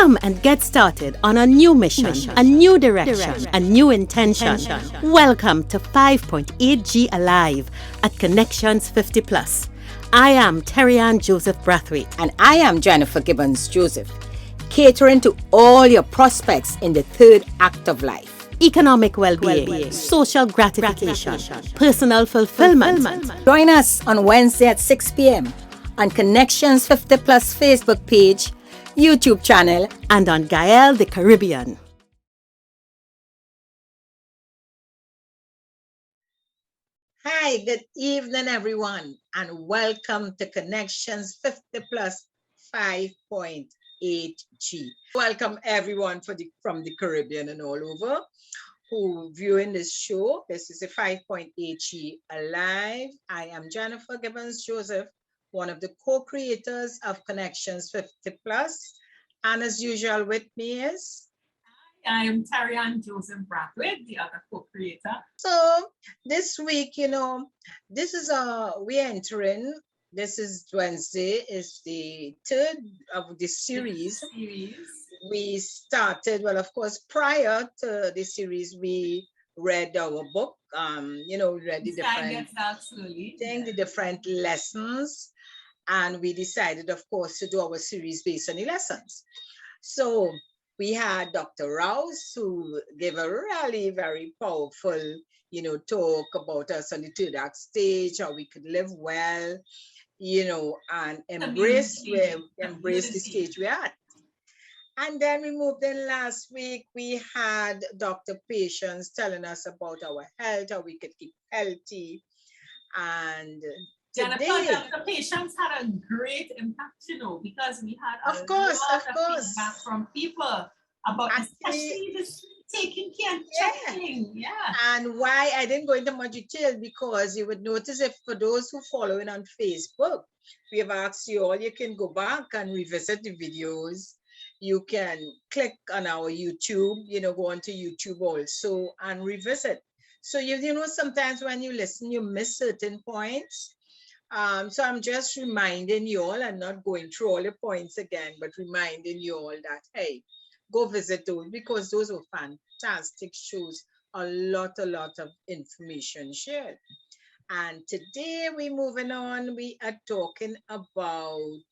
come and get started on a new mission, a new direction, a new intention. Welcome to 5.8G Alive at Connections 50 Plus. I am Terry-Ann Joseph Brathwaite. And I am Jennifer Gibbons Joseph, catering to all your prospects in the third act of life. Economic well-being, social gratification, personal fulfillment. Join us on Wednesday at 6 p.m. on Connections 50 Plus Facebook page, YouTube channel, and on Gael the Caribbean. Hi, good evening, everyone, and welcome to Connections 50 Plus 5.8G. Welcome, everyone from the Caribbean and all over who viewing this show. This is a 5.8G Alive. I am Jennifer Gibbons Joseph, one of the co-creators of Connections 50 Plus. And as usual, with me is... I am Terry-Ann Joseph Brathwaite, the other co-creator. So this week, this is this is Wednesday, is the third of the series. We started, well, of course, prior to the series, we read our book, we read the different lessons, and we decided, of course, to do our series based on the lessons. So we had Dr. Rouse, who gave a really very powerful, talk about us on the third act stage, how we could live well, and embrace the stage we're at. And then we moved in last week. We had Dr. Patience telling us about our health, how we could keep healthy. And Jennifer, today, Dr. Patience had a great impact, because we had a lot of feedback from people about especially this taking care and checking. Yeah. And why I didn't go into much detail, because you would notice if for those who follow it on Facebook, we have asked you all, you can go back and revisit the videos. You can click on our YouTube, go onto YouTube also and revisit. So, sometimes when you listen, you miss certain points. So I'm just reminding you all, and not going through all the points again, but reminding you all that, hey, go visit those, because those were fantastic shows. A lot of information shared. And today we're moving on. We are talking about,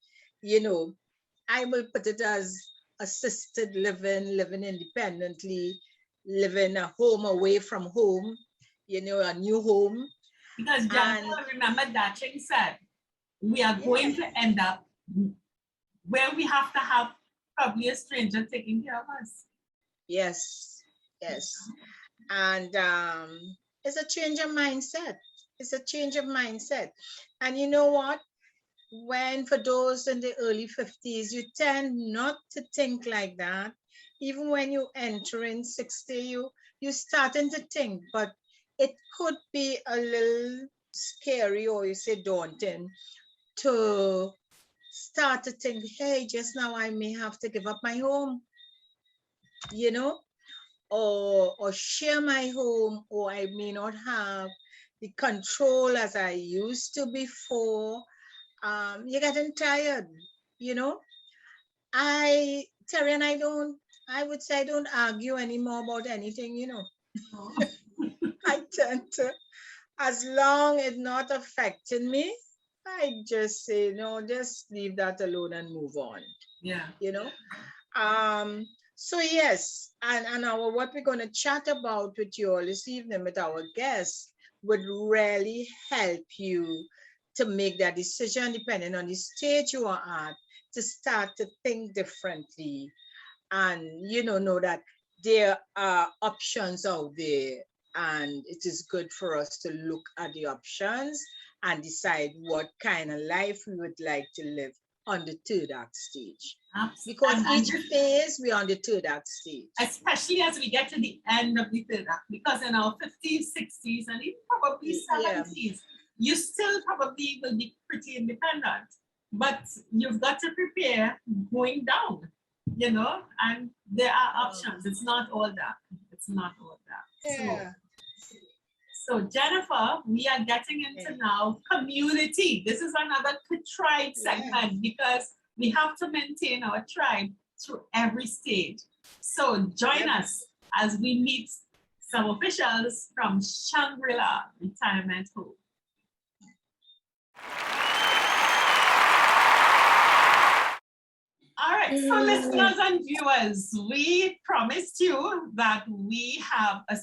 I will put it as assisted living independently, living a home away from home, a new home. Because Jennifer, remember that Ching said, we are going to end up where we have to have probably a stranger taking care of us. Yes. And it's a change of mindset. And you know what? When for those in the early 50s, you tend not to think like that. Even when you enter in 60, you starting to think, but it could be a little scary, or you say daunting, to start to think, hey, just now I may have to give up my home, or share my home, or I may not have the control as I used to before. You're getting tired, Terry, and I would say I don't argue anymore about anything, I tend to, as long as it's not affecting me, I just say, no, just leave that alone and move on. Yeah. So yes, and what we're going to chat about with you all this evening with our guests would really help you to make that decision, depending on the stage you are at, to start to think differently, and know that there are options out there, and it is good for us to look at the options and decide what kind of life we would like to live on the third act stage. Because each phase we're on the third act stage. Especially as we get to the end of the third act, because in our 50s, 60s, and even probably 70s, you still probably will be pretty independent, but you've got to prepare going down, and there are options. It's not all that. Yeah. So Jennifer, we are getting into now community. This is another tribe segment, because we have to maintain our tribe. through every stage. So join us as we meet some officials from Shangri Retirement Home. All right, so listeners and viewers, we promised you that we have a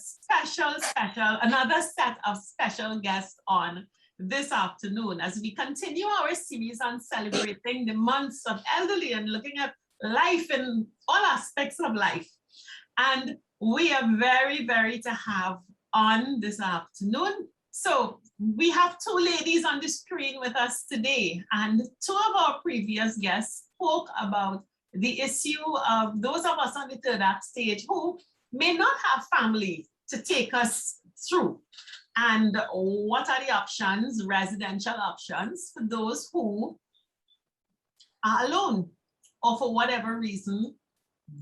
another set of special guests on this afternoon as we continue our series on celebrating the months of elderly and looking at life in all aspects of life. And we are very, very to have on this afternoon. So we have two ladies on the screen with us today, and two of our previous guests spoke about the issue of those of us on the third act stage who may not have family to take us through. And what are the options, residential options, for those who are alone or for whatever reason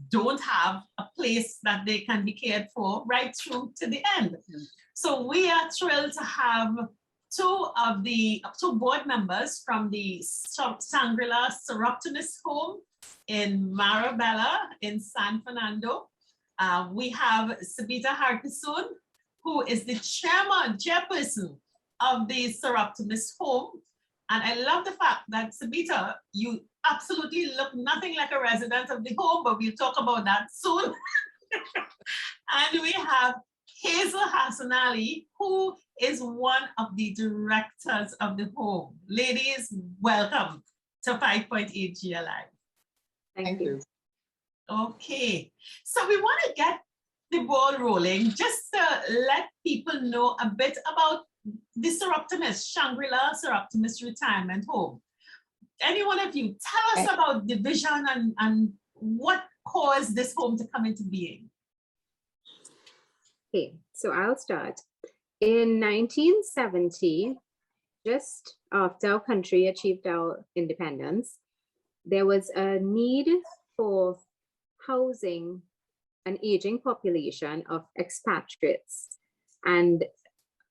don't have a place that they can be cared for right through to the end. So we are thrilled to have two board members from the Shangri Soroptomist home in Marabella in San Fernando. We have Sabita Harkison, who is the chairperson of the Soroptomist home. And I love the fact that, Sabita, you absolutely look nothing like a resident of the home, but we'll talk about that soon. And we have Hazel Hassan Ali, who is one of the directors of the home. Ladies, welcome to 5.8 G Alive. Thank you. Okay, so we want to get the ball rolling just to let people know a bit about the Soroptomist, Shangri-La Soroptomist Retirement Home. Any one of you, tell us about the vision and what caused this home to come into being. Okay, so I'll start. In 1970, just after our country achieved our independence, there was a need for housing an aging population of expatriates. And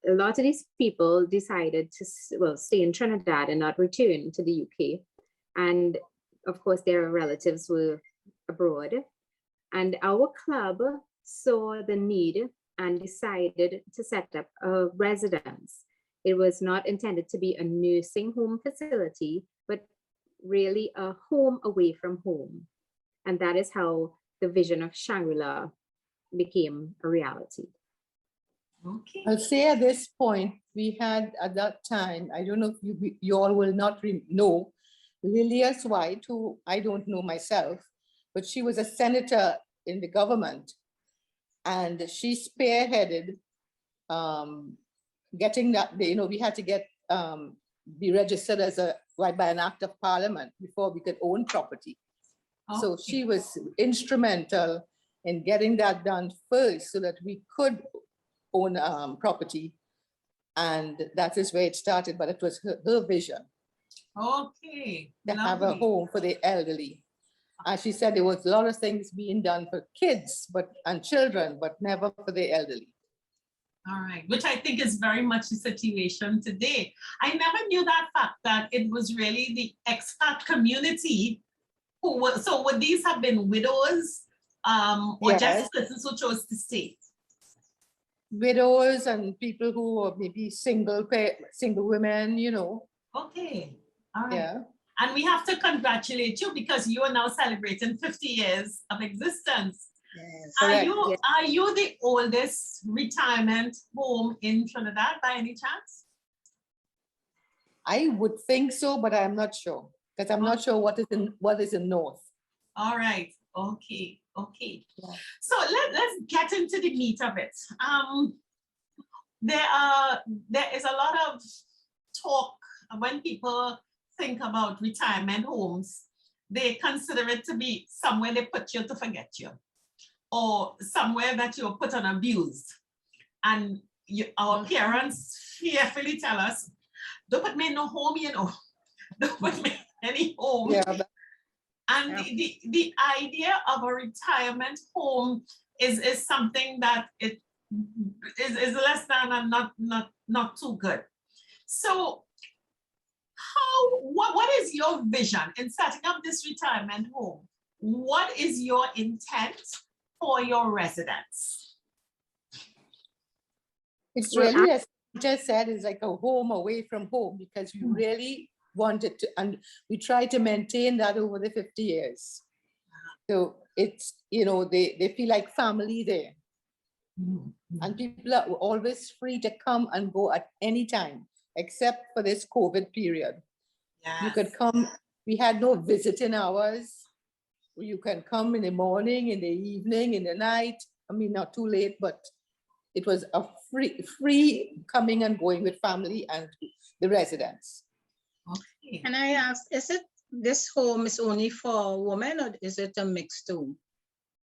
a lot of these people decided to stay in Trinidad and not return to the UK. And of course, their relatives were abroad. And our club saw the need and decided to set up a residence. It was not intended to be a nursing home facility, but really a home away from home. And that is how the vision of Shangri-La became a reality. Okay. I'll say at this point, we had at that time, I don't know if you all will not know, Lilias White, who I don't know myself, but she was a senator in the government. And she spearheaded getting that, we had to get, be registered as by an act of parliament before we could own property. Okay. So she was instrumental in getting that done first so that we could own property. And that is where it started, but it was her vision. Okay. To have a home for the elderly. As she said, there was a lot of things being done for kids and children, but never for the elderly. All right, which I think is very much the situation today. I never knew that fact, that it was really the expat community who were, so would these have been widows or Yes. just persons who chose to stay? Widows and people who are maybe single women, Okay, all right. Yeah. And we have to congratulate you because you are now celebrating 50 years of existence. Yes, are you the oldest retirement home in Trinidad by any chance? I would think so, but I'm not sure because I'm not sure what is in North. All right. Okay. Yeah. So let's get into the meat of it. There is a lot of talk when people think about retirement homes. They consider it to be somewhere they put you to forget you, or somewhere that you're put on abuse. And our parents fearfully tell us, don't put me in no home, don't put me in any home. Yeah, and the idea of a retirement home is something that it is less than and not too good. So what is your vision in setting up this retirement home? what is your intent for your residents? It's Well, really, as you just said, it's like a home away from home, because we really wanted to, and we try to maintain that over the 50 years. So it's, you know, they feel like family there. And people are always free to come and go at any time, except for this COVID period. Yes. You could come, we had no visiting hours. You can come in the morning, in the evening, in the night. I mean, not too late, but it was a free coming and going with family and the residents. Okay. And I asked, is it this home is only for women, or is it a mixed home?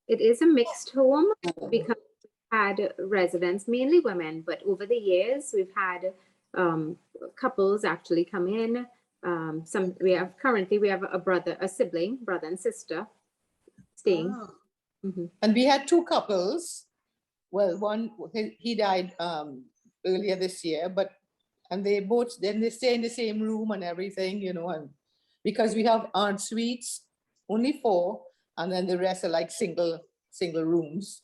It is a mixed home because we had residents, mainly women, but over the years we've had couples actually come in. We have a sibling, brother and sister staying. Oh. Mm-hmm. And we had two couples. Well, one, he died earlier this year, and they stay in the same room and everything, you know, and because we have en suites, only 4, and then the rest are like single rooms.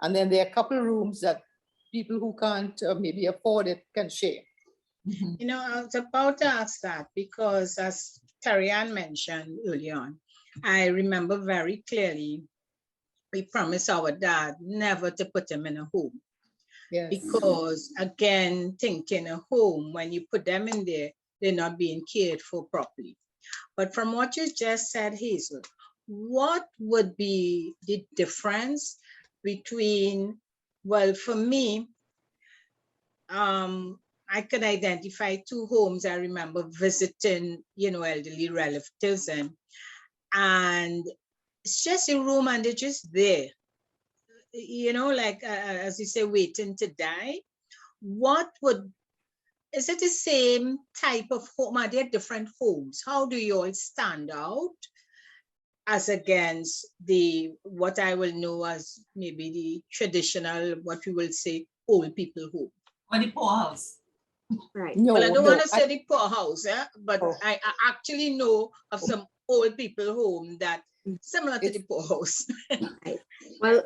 And then there are a couple rooms that people who can't maybe afford it can share. You know, I was about to ask that because, as Terry-Ann mentioned early on, I remember very clearly we promised our dad never to put him in a home. Yes. Because, again, thinking a home, when you put them in there, they're not being cared for properly. But from what you just said, Hazel, what would be the difference between, well, for me, I could identify 2 homes I remember visiting, you know, elderly relatives in, and it's just a room and they're just there, you know, like, as you say, waiting to die. Is it the same type of home? Are there different homes? How do you all stand out as against what I will know as maybe the traditional, what we will say, old people home? Or the poorhouse. Right. No, Well, I don't no, want to say the poorhouse, but Oh. I actually know of some old people home that similar to the poorhouse. Right. Well,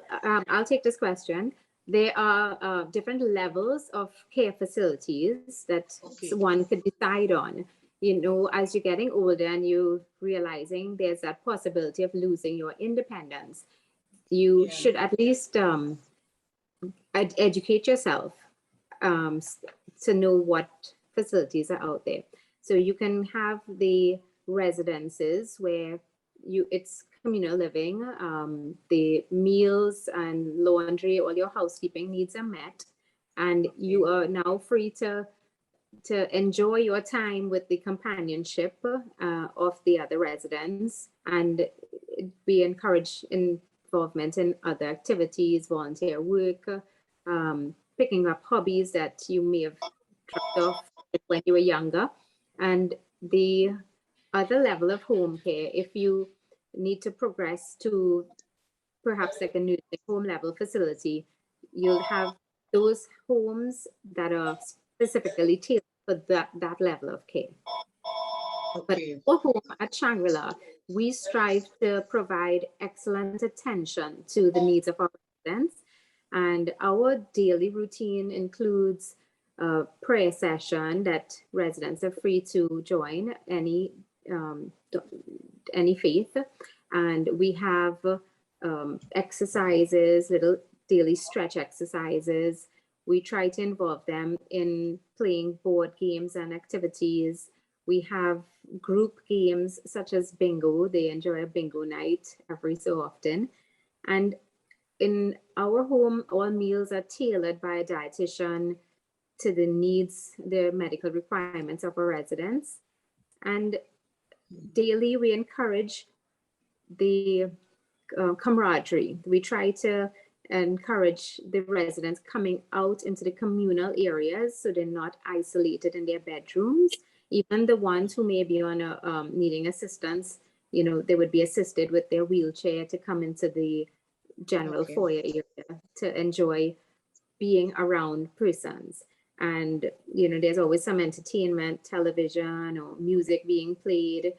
I'll take this question. There are different levels of care facilities that Okay. one could decide on. You know, as you're getting older and you're realizing there's that possibility of losing your independence, you Yeah. should at least educate yourself to know what facilities are out there. So you can have the residences where it's communal living, the meals and laundry, all your housekeeping needs are met, and you are now free to enjoy your time with the companionship of the other residents, and we encourage involvement in other activities, volunteer work, picking up hobbies that you may have dropped off when you were younger. And the other level of home care, if you need to progress to perhaps like a nursing home level facility, you'll have those homes that are specifically tailored for that level of care. Okay. But our home at Shangri-La, we strive to provide excellent attention to the needs of our residents. And our daily routine includes a prayer session that residents are free to join any faith. And we have exercises, little daily stretch exercises. We try to involve them in playing board games and activities. We have group games such as bingo. They enjoy a bingo night every so often. And in our home, all meals are tailored by a dietitian to the needs, the medical requirements of our residents. And daily, we encourage the camaraderie. We try to encourage the residents coming out into the communal areas so they're not isolated in their bedrooms. Even the ones who may be on needing assistance, you know, they would be assisted with their wheelchair to come into the general foyer area to enjoy being around persons. And, you know, there's always some entertainment, television or music being played.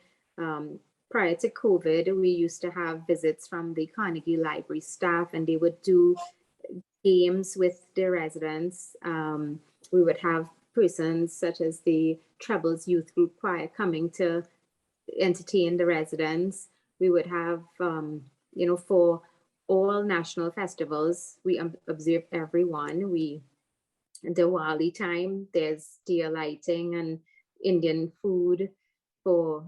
prior to COVID, we used to have visits from the Carnegie Library staff, and they would do games with the residents. We would have persons such as the Trebles Youth Group Choir coming to entertain the residents. We would have, for all national festivals, we observe everyone. Diwali time, there's deer lighting and Indian food. For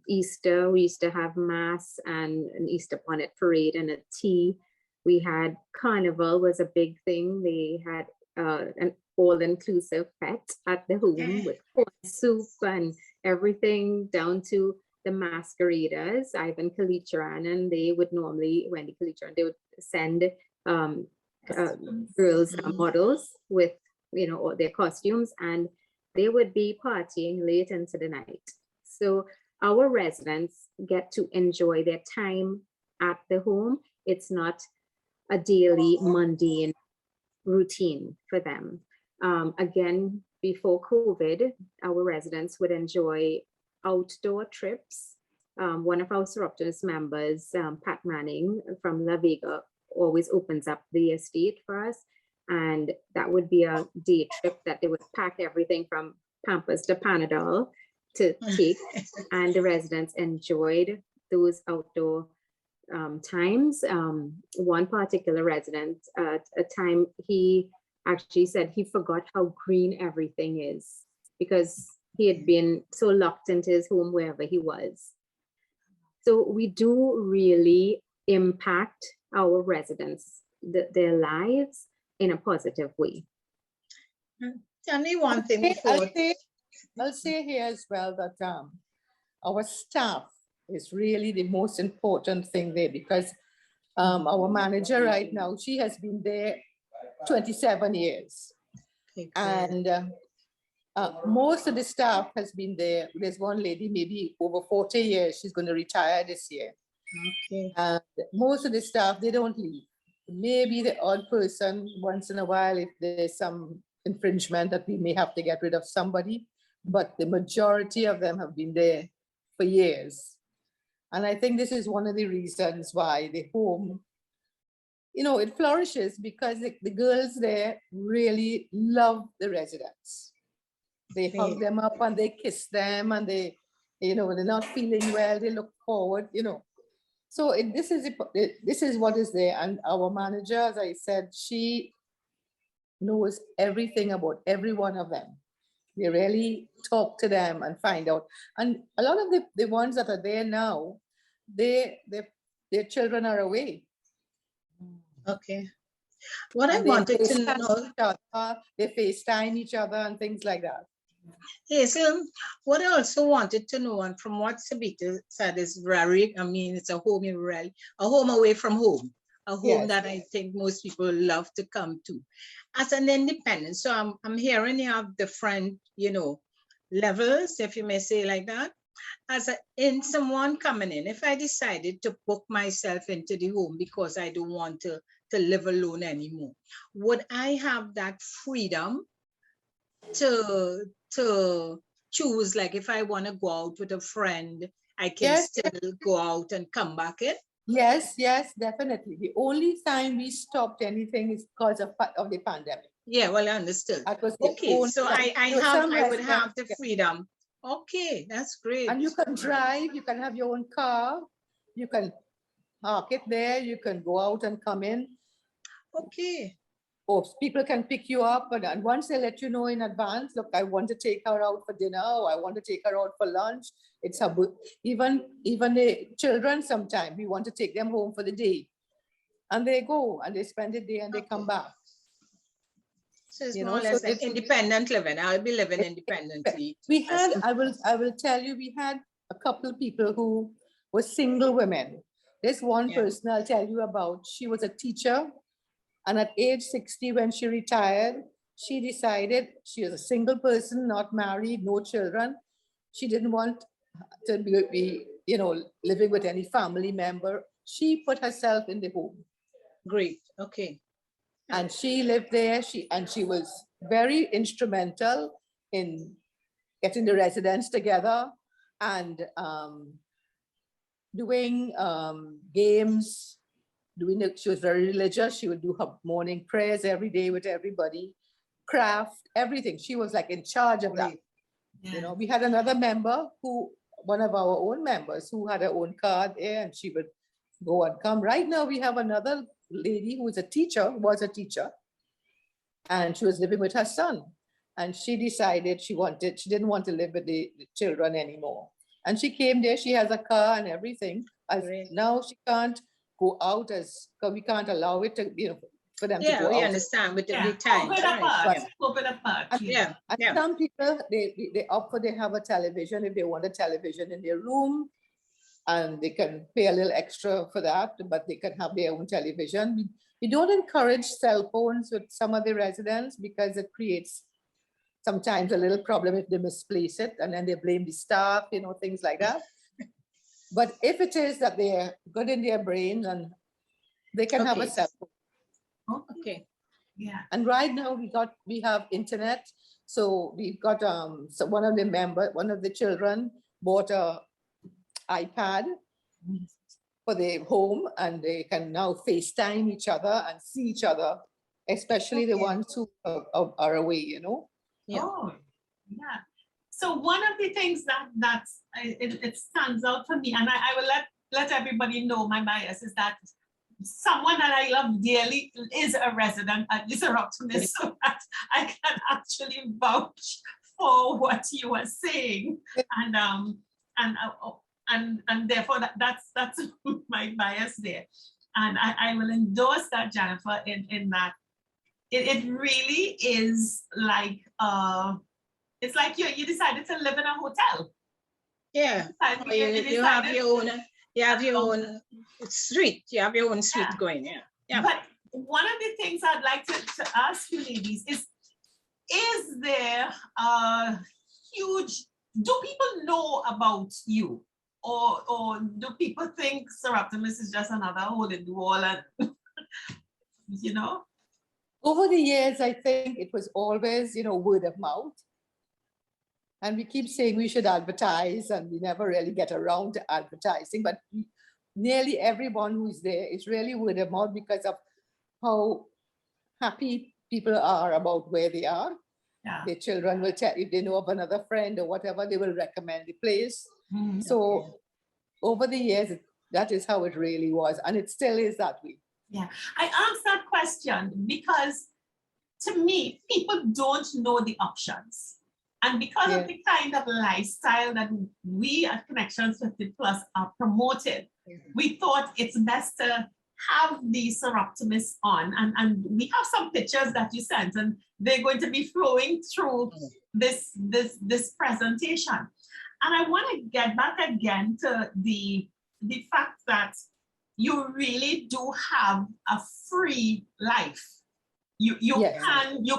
Easter, we used to have mass and an Easter bonnet parade and a tea. We had Carnival was a big thing. They had an all-inclusive fete at the home with corn soup and everything, down to the masqueraders, Ivan Kalicharan, and they would normally, Wendy Kalicharan, they would send girls models with all their costumes, and they would be partying late into the night. So our residents get to enjoy their time at the home. It's not a daily mundane routine for them. Again, before COVID, our residents would enjoy outdoor trips. One of our Soroptomist members, Pat Manning from La Vega, always opens up the estate for us. And that would be a day trip that they would pack everything from Pampers to Panadol to take. And the residents enjoyed those outdoor times. One particular resident, at a time, he actually said he forgot how green everything is because he had been so locked into his home wherever he was. So we do really impact our residents, their lives in a positive way. Tell me one thing before. I'll say here as well that our staff is really the most important thing there, because our manager right now, she has been there 27 years. Okay, and most of the staff has been there. There's one lady, maybe over 40 years, she's going to retire this year. Okay. And most of the staff, they don't leave. Maybe the odd person once in a while, if there's some infringement that we may have to get rid of somebody, but the majority of them have been there for years. And I think this is one of the reasons why the home, it flourishes, because the girls there really love the residents. They hug them up and they kiss them, and they, they're not feeling well, they look forward, So this is what is there. And our manager, as I said, she knows everything about every one of them. We really talk to them and find out. And a lot of the ones that are there now, their children are away. Okay. What I wanted to know, they FaceTime each other and things like that. Hazel, what I also wanted to know, and from what Sabita said, is very, it's a home a home away from home, a home that I think most people love to come to. As an independent, so I'm hearing you have different, levels, if you may say like that. In someone coming in, if I decided to book myself into the home because I don't want to live alone anymore, would I have that freedom to choose, like if I want to go out with a friend, I can still go out and come back in? Yes, definitely. The only time we stopped anything is because of the pandemic. Yeah, well, I understood. Okay, so I would have the freedom. Okay, that's great. And you can drive, you can have your own car, you can park it there, you can go out and come in. Okay. Or people can pick you up, and once they let you know in advance, look, I want to take her out for dinner, or I want to take her out for lunch. It's even the children, sometimes we want to take them home for the day, and they go and they spend the day and they come back. So it's more or less like independent living. I'll be living independently. We had, I will tell you, we had a couple of people who were single women. There's one person I'll tell you about. She was a teacher, and at age 60, when she retired, she decided she was a single person, not married, no children. She didn't want to be living with any family member. She put herself in the home. Great. Okay. And she lived there. She was very instrumental in getting the residents together and doing games, she was very religious. She would do her morning prayers every day with everybody, craft, everything. She was like in charge of that. Yeah. You know, we had another member one of our own members who had her own car there, and she would go and come. Right now, we have another lady who was a teacher, and she was living with her son. And she decided she didn't want to live with the children anymore. And she came there, she has a car and everything. Now she can't go out because we can't allow it to, for them to go out. Yeah, we understand with the time. Open apart. And some people, they opt for, they have a television if they want a television in their room, and they can pay a little extra for that, but they can have their own television. We don't encourage cell phones with some of the residents because it creates sometimes a little problem if they misplace it and then they blame the staff, things like that. But if it is that they're good in their brains, and they can have a cell phone. Okay. Yeah. And right now we have internet. So we've got so one of the children bought a iPad for their home, and they can now FaceTime each other and see each other, especially the ones who are away, Yeah. Oh, yeah. So one of the things that it stands out for me, and I will let everybody know my bias, is that someone that I love dearly is a resident at the Soroptomist, so that I can actually vouch for what you are saying, and therefore that's my bias there, and I will endorse that, Jennifer, in that it really is like it's like you decided to live in a hotel. Yeah. You have your own street. You have your own street going. Yeah. But one of the things I'd like to ask you ladies is there a huge, do people know about you? Or do people think Soroptomist is just another hole in the wall and, Over the years, I think it was always, word of mouth. And we keep saying we should advertise, and we never really get around to advertising. But nearly everyone who's there is really word of mouth because of how happy people are about where they are. Yeah. Their children will tell, if they know of another friend or whatever, they will recommend the place. Mm-hmm. So over the years, that is how it really was. And it still is that way. Yeah, I asked that question because to me, people don't know the options. And because of the kind of lifestyle that we at Connections 50 Plus are promoted, we thought it's best to have the Soroptomist on. And we have some pictures that you sent, and they're going to be flowing through this presentation. And I want to get back again to the fact that you really do have a free life. You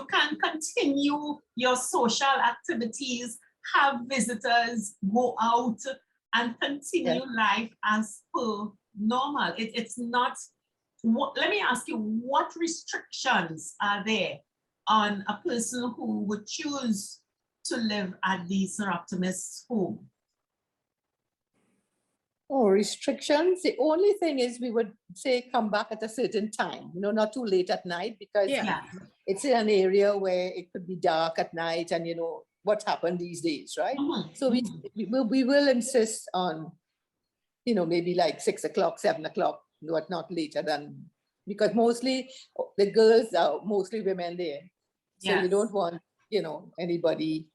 can continue your social activities, have visitors, go out and continue life as per normal. It's not, let me ask you, what restrictions are there on a person who would choose to live at the Soroptomist home? Oh, restrictions. The only thing is we would say come back at a certain time, not too late at night, because it's in an area where it could be dark at night, and what happened these days, right? Mm-hmm. So we will insist on, maybe like 6 o'clock, 7 o'clock, not later than, because mostly the girls are mostly women there. So you don't want, anybody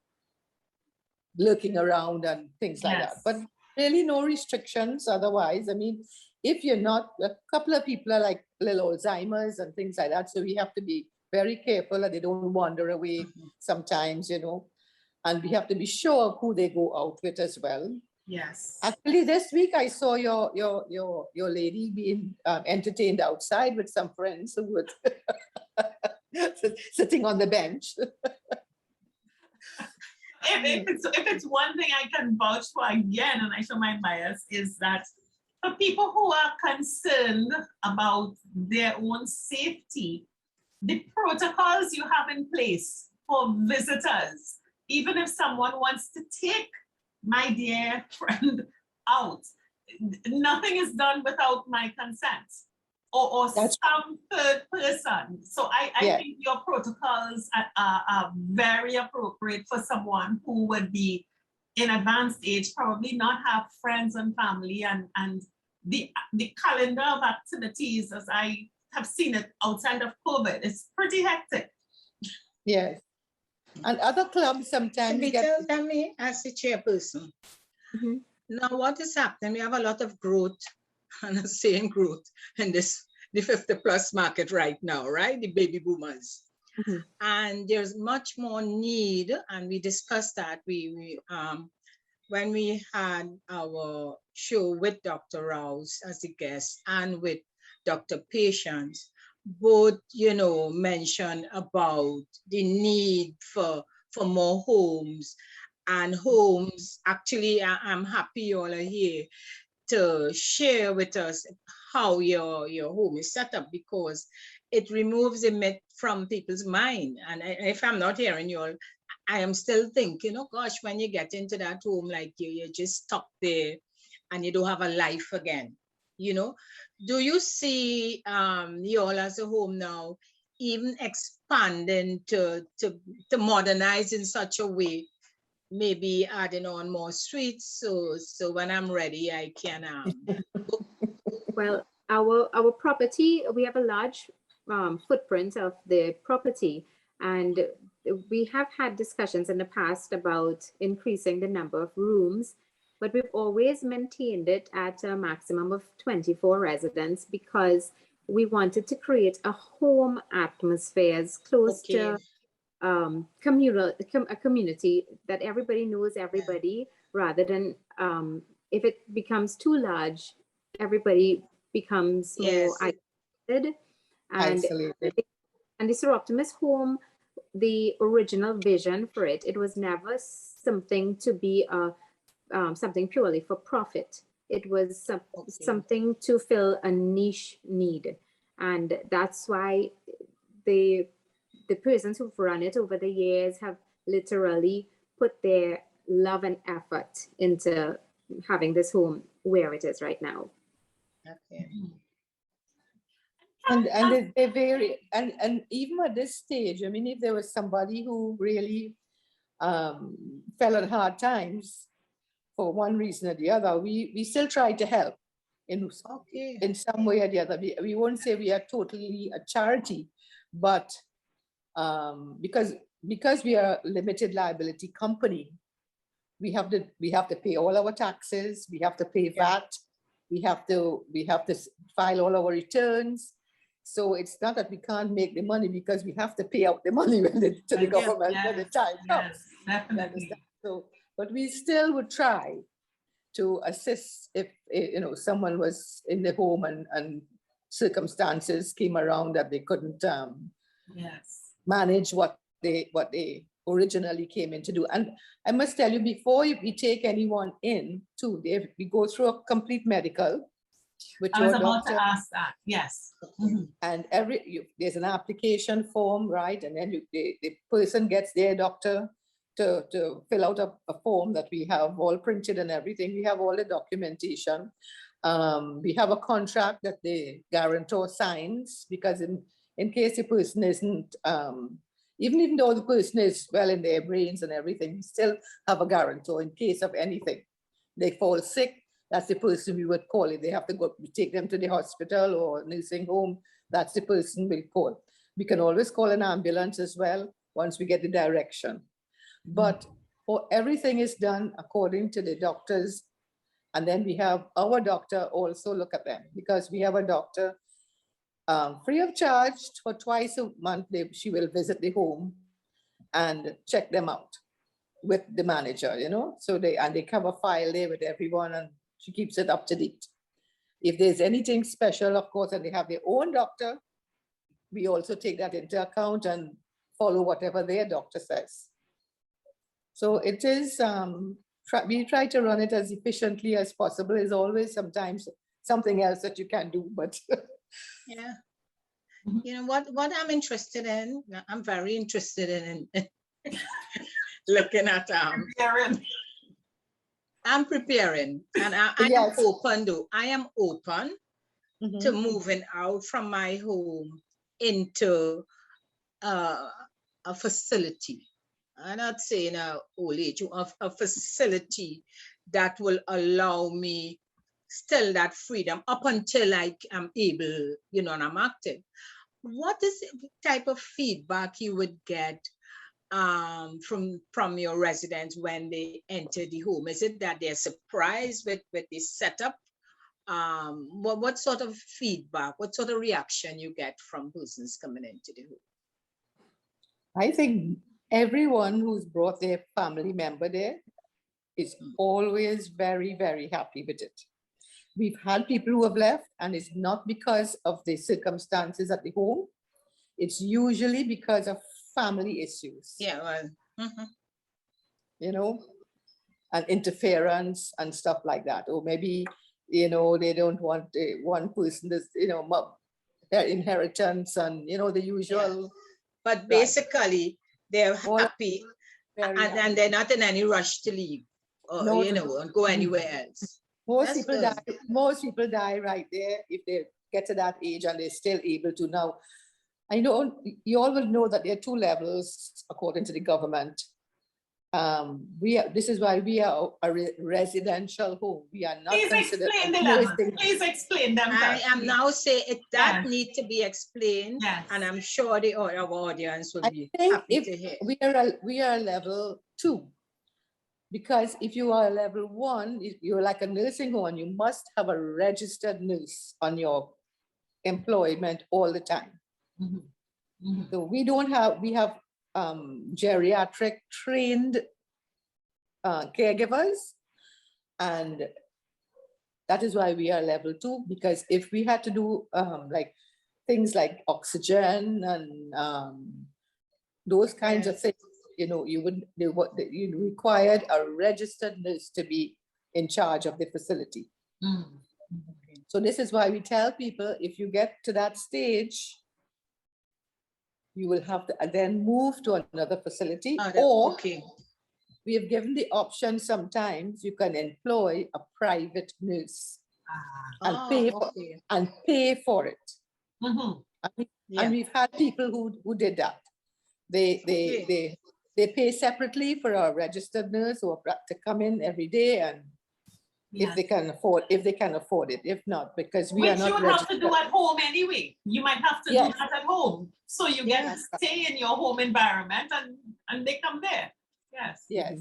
lurking around and things like that. But really no restrictions otherwise. I mean, if you're not, a couple of people are like little Alzheimer's and things like that. So we have to be very careful that they don't wander away sometimes, and we have to be sure of who they go out with as well. Yes. Actually, this week I saw your lady being entertained outside with some friends who were sitting on the bench. If it's one thing I can vouch for again, and I show my bias, is that for people who are concerned about their own safety, the protocols you have in place for visitors, even if someone wants to take my dear friend out, nothing is done without my consent or some third person. So I think your protocols are very appropriate for someone who would be in advanced age, probably not have friends and family, and the calendar of activities, as I have seen it outside of COVID, is pretty hectic. Yes. And other clubs sometimes Tell me, as the chairperson, now what is happening? We have a lot of growth, and the same growth in the 50+ market right now, right? The baby boomers. And there's much more need, and we discussed that when we had our show with Dr. Rouse as a guest and with Dr. Patience, both, mentioned about the need for more homes. And homes, actually, I'm happy you all are here to share with us how your home is set up, because it removes a myth from people's mind. And if I'm not hearing you all, I am still thinking, oh gosh, when you get into that home, like you're just stuck there and you don't have a life again. Do you see you all as a home now even expanding to modernize in such a way, maybe adding on more suites, so when I'm ready I can Well, our property, we have a large footprint of the property, and we have had discussions in the past about increasing the number of rooms, but we've always maintained it at a maximum of 24 residents because we wanted to create a home atmosphere as close to a community that everybody knows everybody, rather than if it becomes too large, everybody becomes more isolated. And the Soroptomist home, the original vision for it was never something to be something purely for profit. It was something to fill a niche need, and that's why the persons who've run it over the years have literally put their love and effort into having this home where it is right now. Okay. And they vary, and even at this stage, I mean, if there was somebody who really fell at hard times for one reason or the other, we still try to help in some way or the other. We won't say we are totally a charity, but because we are a limited liability company, we have to pay all our taxes, we have to pay VAT, we have to file all our returns. So it's not that we can't make the money, because we have to pay out the money to the government when the time comes. Definitely. So, but we still would try to assist if someone was in the home and circumstances came around that they couldn't manage what they originally came in to do. And I must tell you, before we take anyone in too, we go through a complete medical. I was about to ask that. Yes. And there's an application form, right? And then the person gets their doctor to fill out a form that we have all printed and everything. We have all the documentation. We have a contract that the guarantor signs, because in case the person isn't, even though the person is well in their brains and everything, we still have a guarantor in case of anything. They fall sick, that's the person we would call. If they have to go, we take them to the hospital or nursing home, that's the person we'll call. We can always call an ambulance as well once we get the direction. But everything is done according to the doctors. And then we have our doctor also look at them, because we have a doctor free of charge for twice a month. She will visit the home and check them out with the manager, so they have a file there with everyone, and she keeps it up to date. If there's anything special, of course, and they have their own doctor, we also take that into account and follow whatever their doctor says. So it is, we try to run it as efficiently as possible. There's always sometimes something else that you can do, but yeah. What I'm interested in, I'm very interested in looking at I'm preparing, and I am Yes. open though. I am open Mhm. to moving out from my home into a facility. I'm not saying a old age, a facility that will allow me still that freedom up until I am able, and I'm active. What is the type of feedback you would get from your residents when they enter the home? Is it that they're surprised with the setup? What sort of feedback, what sort of reaction you get from persons coming into the home? I think everyone who's brought their family member there is always very, very happy with it. We've had people who have left, and it's not because of the circumstances at the home. It's usually because of family issues. Yeah, well, You know, and interference and stuff like that. Or maybe, they don't want one person that's, their inheritance and, the usual. but Right. basically they're All happy, very happy. and they're not in any rush to leave or No, and go anywhere else. Most That's people good. die. Most people die right there if they get to that age and they're still able to. Now, I know you all will know that there are two levels according to the government. This is why we are a residential home. We are not Please considered explain the a levels. nursing. Please explain them. I first, am please. now saying that Yes. need to be explained, Yes. and I'm sure our audience will I be think happy if to hear. we are level 2, because if you are level 1, you're like a nursing home, and you must have a registered nurse on your employment all the time. Mhm. Mhm. So we have geriatric trained caregivers, and that is why we are level 2, because if we had to do like things like oxygen and those kinds of things, you required a registered nurse to be in charge of the facility. Mhm. So this is why we tell people, if you get to that stage, you will have to then move to another facility, or Okay. we have given the option sometimes you can employ a private nurse and pay for it. Mhm. And we've had people who did that. They pay separately for a registered nurse to come in every day, and if they can afford it. If not, because we are Which not you have to registered. do at home anyway. You might have to Yes. do that at home. So you get to stay in your home environment and they come there. Yes. Yes.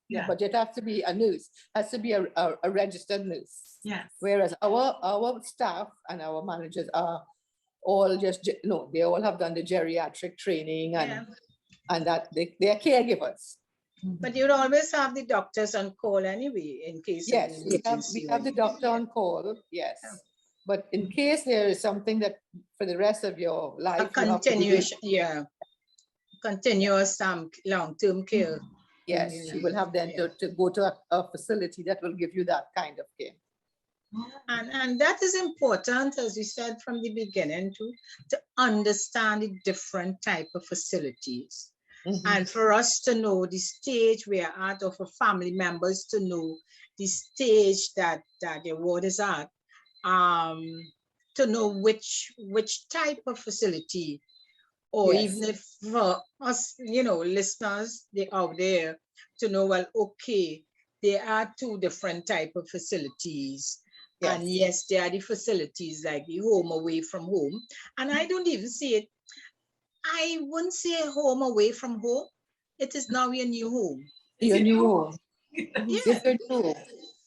Yeah. But it has to be a nurse, has to be a registered nurse. Yes. Whereas our staff and our managers are all they all have done the geriatric training and that they are caregivers. But you'd always have the doctors on call anyway, in case of Yes, an we emergency. have the doctor on call, yes. But in case there is something that for the rest of your life, A you have to be doing- continuation, continuous long-term care. yes, you will have then to go to a facility that will give you that kind of care. And that is important, as we said from the beginning, to understand the different type of facilities. And for us to know the stage we are at, or for family members to know the stage that the ward is at, to know which type of facility, or even if for us, listeners out there, to know, well, okay, there are two different type of facilities. Yes. And yes, there are the facilities like the home away from home. And I don't even see it. I wouldn't say home away from home. It is now your new home. Your new home. Yes. It's your new home.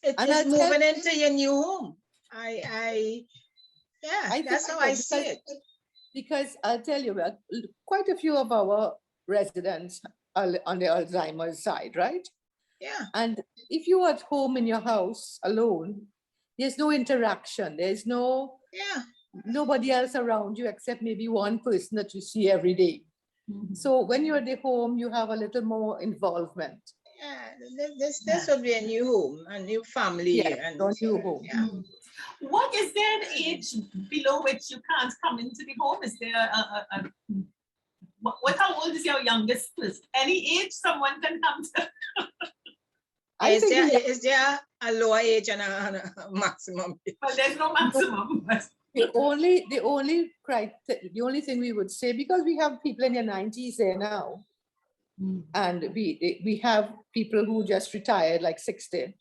It And is I'll tell- moving into your new home. That's how I see it. Because I'll tell you, quite a few of our residents are on the Alzheimer's side, right? Yeah. And if you are at home in your house alone, there's no interaction. There's nobody else around you except maybe one person that you see every day. So when you're at the home, you have a little more involvement. Yeah, this would be a new home, a new family. Yeah, And a new home. Yeah. What is there an age below which you can't come into the home? Is there how old is your youngest person? Any age someone can come to? I Is think there, we have is there a lower age and a maximum age? Well, there's no maximum. But the only thing we would say, because we have people in their 90s there now, and we have people who just retired like 60,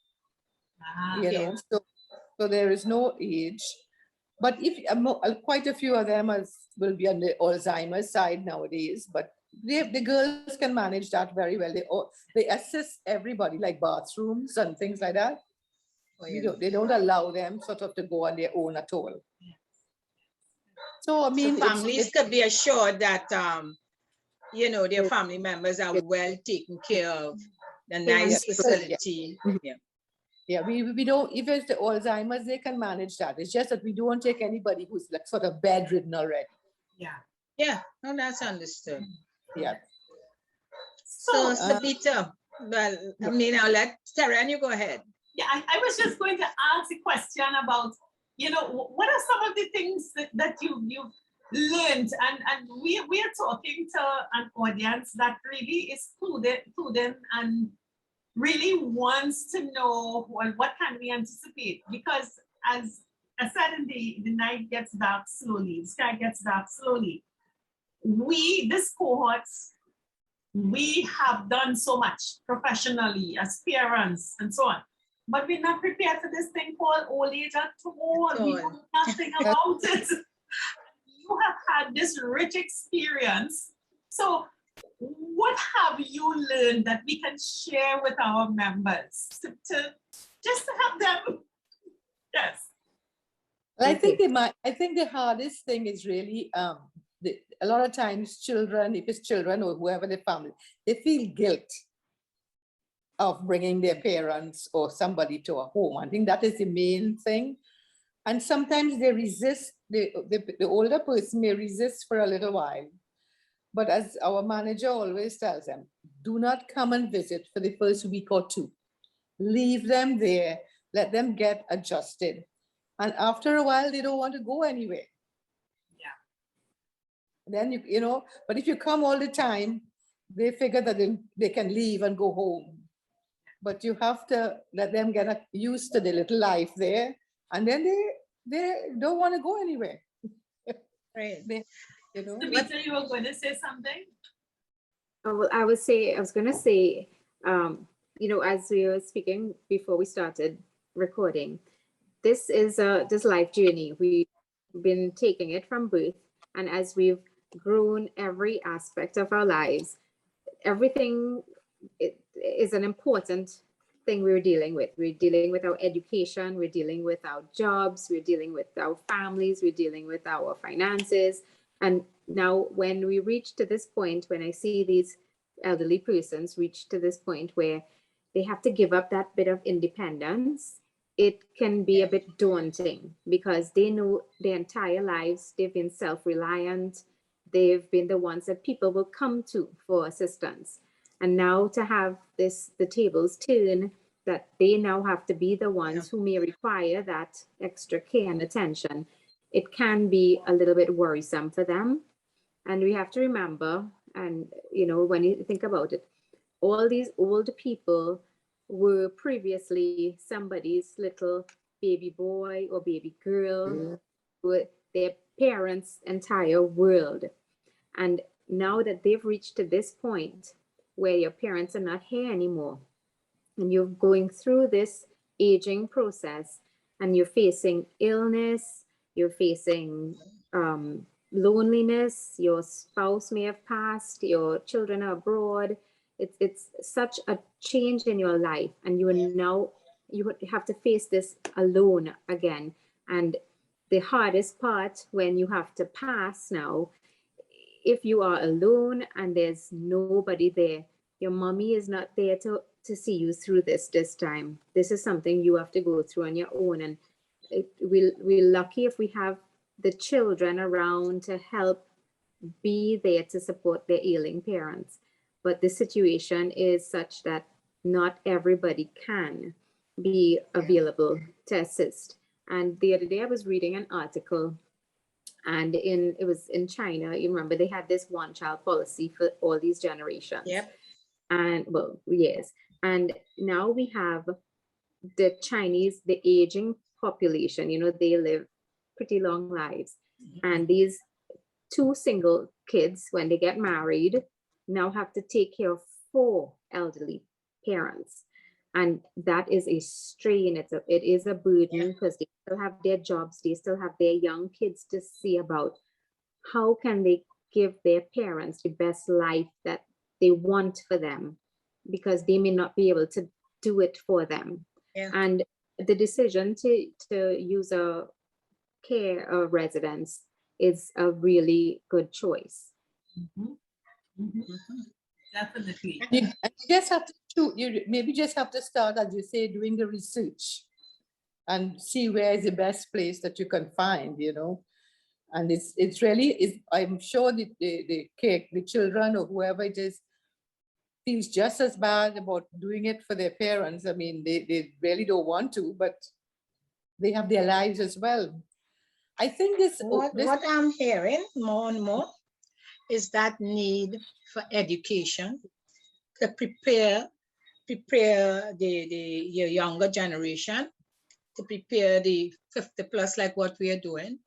you know, so there is no age. But if quite a few of them will be on the Alzheimer's side nowadays, but the girls can manage that very well. They assist everybody, like bathrooms and things like that. They don't allow them sort of to go on their own at all. So I mean, families could be assured that you know, their family members are well taken care of. The nice facility. Yeah, we don't, if it's the Alzheimer's, they can manage that. It's just that we don't take anybody who's like sort of bedridden already. Yeah, no, that's understood. Yeah. So, Sabita, well, I mean, I'll let Terry, you go ahead. Yeah, I was just going to ask a question about, you know, what are some of the things that you've learned? And we are talking to an audience that really is prudent and really wants to know what can we anticipate, because as I said, the night gets dark slowly, the sky gets dark slowly. This cohort, we have done so much professionally as parents and so on, but we're not prepared for this thing called old age at all. We know nothing about it. You have had this rich experience. So what have you learned that we can share with our members to just to help them? Yes. Well, I think the hardest thing is really a lot of times children, if it's children or whoever the family, they feel guilt of bringing their parents or somebody to a home. I think that is the main thing. And sometimes they resist, the older person may resist for a little while. But as our manager always tells them, do not come and visit for the first week or two. Leave them there, let them get adjusted. And after a while, they don't want to go anywhere. Then you know, but if you come all the time, they figure that they can leave and go home. But you have to let them get used to the little life there, and then they don't want to go anywhere. Right. You know. Sabita, you were going to say something? Well, I was going to say, you know, as we were speaking before we started recording, this is this life journey. We've been taking it from birth, and as we've grown every aspect of our lives, everything is an important thing we're dealing with. We're dealing with our education, we're dealing with our jobs, we're dealing with our families, we're dealing with our finances. And now when we reach to this point, when I see these elderly persons reach to this point where they have to give up that bit of independence, it can be a bit daunting, because they know their entire lives they've been self-reliant. They've been the ones that people will come to for assistance. And now to have the tables turn, that they now have to be the ones who may require that extra care and attention, it can be a little bit worrisome for them. And we have to remember, and you know, when you think about it, all these old people were previously somebody's little baby boy or baby girl, with their parents' entire world. And now that they've reached to this point where your parents are not here anymore, and you're going through this aging process, and you're facing illness, you're facing loneliness, your spouse may have passed, your children are abroad. It's such a change in your life, and you have to face this alone again. And the hardest part when you have to pass now, if you are alone and there's nobody there, your mommy is not there to see you through this time. This is something you have to go through on your own. And we're lucky if we have the children around to help be there to support their ailing parents. But the situation is such that not everybody can be available to assist. And the other day I was reading an article, and it was in China. You remember they had this one-child policy for all these generations. Yep. And well, yes. And now we have the Chinese, the aging population, you know, they live pretty long lives. And these two single kids, when they get married, now have to take care of 4 elderly parents. And that is a strain. It is a burden because they still have their jobs, they still have their young kids to see about. How can they give their parents the best life that they want for them, because they may not be able to do it for them. And the decision to use a care residence is a really good choice. Definitely. You just have to you maybe just have to start, as you say, doing the research and see where is the best place that you can find, you know. And it's really is. I'm sure the children or whoever it is feels just as bad about doing it for their parents. I mean, they really don't want to, but they have their lives as well. I think what I'm hearing more and more is that need for education to prepare your younger generation, to prepare the 50 plus, like what we are doing,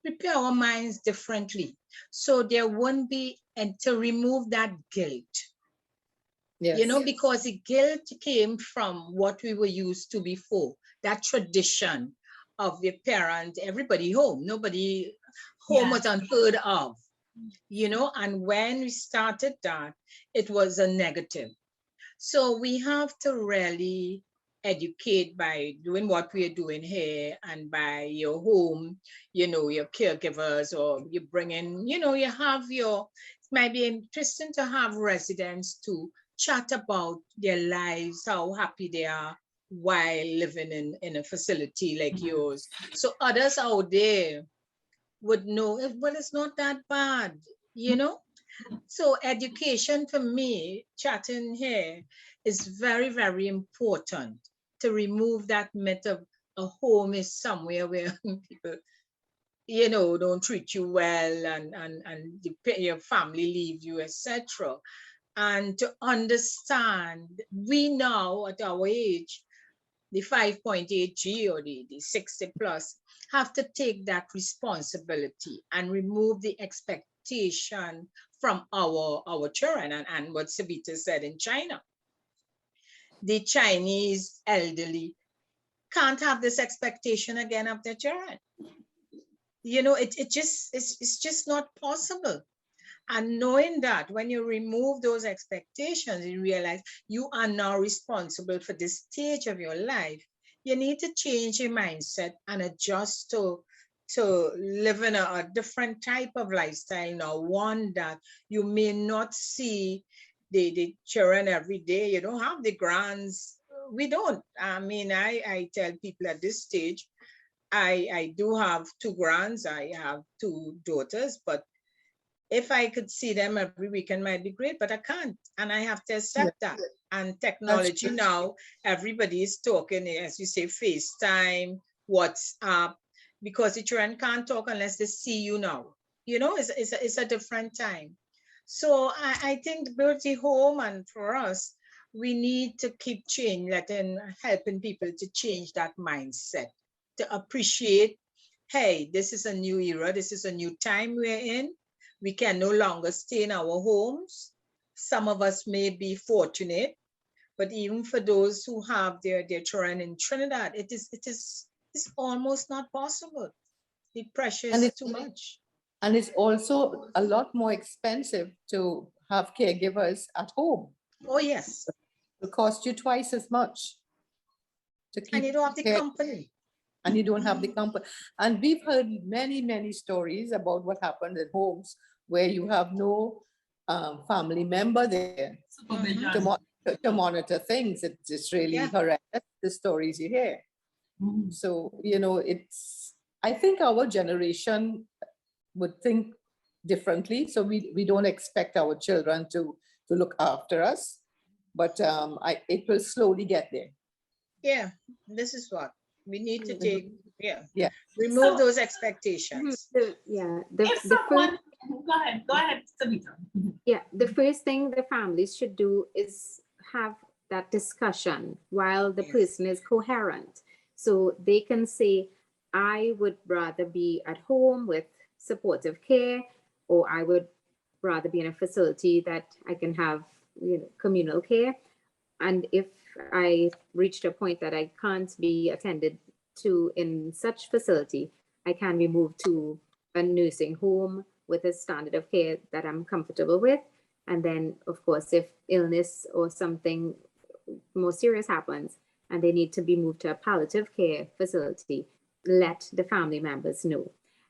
prepare our minds differently, so there won't be, and to remove that guilt. Yes. You know, because the guilt came from what we were used to before, that tradition of your parents, everybody home, nobody home was unheard of, you know, and when we started that, it was a negative. So we have to really educate by doing what we are doing here, and by your home, you know, your caregivers, or you bring in, you know, you have your, it might be interesting to have residents to chat about their lives, how happy they are while living in a facility like yours. So others out there would know, well, it's not that bad, you know? So education for me, chatting here, is very, very important to remove that myth of a home is somewhere where people, you know, don't treat you well, and your family leave you, etc. And to understand, we now at our age, the 5.8G or the 60 plus, have to take that responsibility and remove the expectation from our children. And what Savita said in China, the Chinese elderly can't have this expectation again of their children. You know, it's just not possible. And knowing that, when you remove those expectations, you realize you are now responsible for this stage of your life. You need to change your mindset and adjust to live in a different type of lifestyle now, one that you may not see the children every day. You don't have the grands. We don't. I mean, I tell people at this stage, I do have 2 grands, I have 2 daughters, but if I could see them every weekend might be great, but I can't. And I have to accept that. And technology now, everybody is talking, as you say, FaceTime, WhatsApp, because the children can't talk unless they see you now. You know, it's a different time. So I think both the home and for us, we need to keep helping people to change that mindset, to appreciate, hey, this is a new era, this is a new time we're in. We can no longer stay in our homes. Some of us may be fortunate, but even for those who have their children in Trinidad, it's almost not possible. The pressure is too much. And it's also a lot more expensive to have caregivers at home. Oh, yes. It will cost you twice as much to keep. And you don't have the company. And you don't have the company. And we've heard many, many stories about what happened at homes where you have no family member there to monitor things. It's just really horrendous, the stories you hear. So, you know, I think our generation would think differently. So we don't expect our children to look after us, but it will slowly get there. Yeah, this is what we need to take. Remove those expectations. Go ahead, Savita. Yeah, the first thing the families should do is have that discussion while the Yes. person is coherent. So they can say, I would rather be at home with supportive care, or I would rather be in a facility that I can have, communal care. And if I reach a point that I can't be attended to in such facility, I can be moved to a nursing home with a standard of care that I'm comfortable with. And then, of course, if illness or something more serious happens and they need to be moved to a palliative care facility, let the family members know.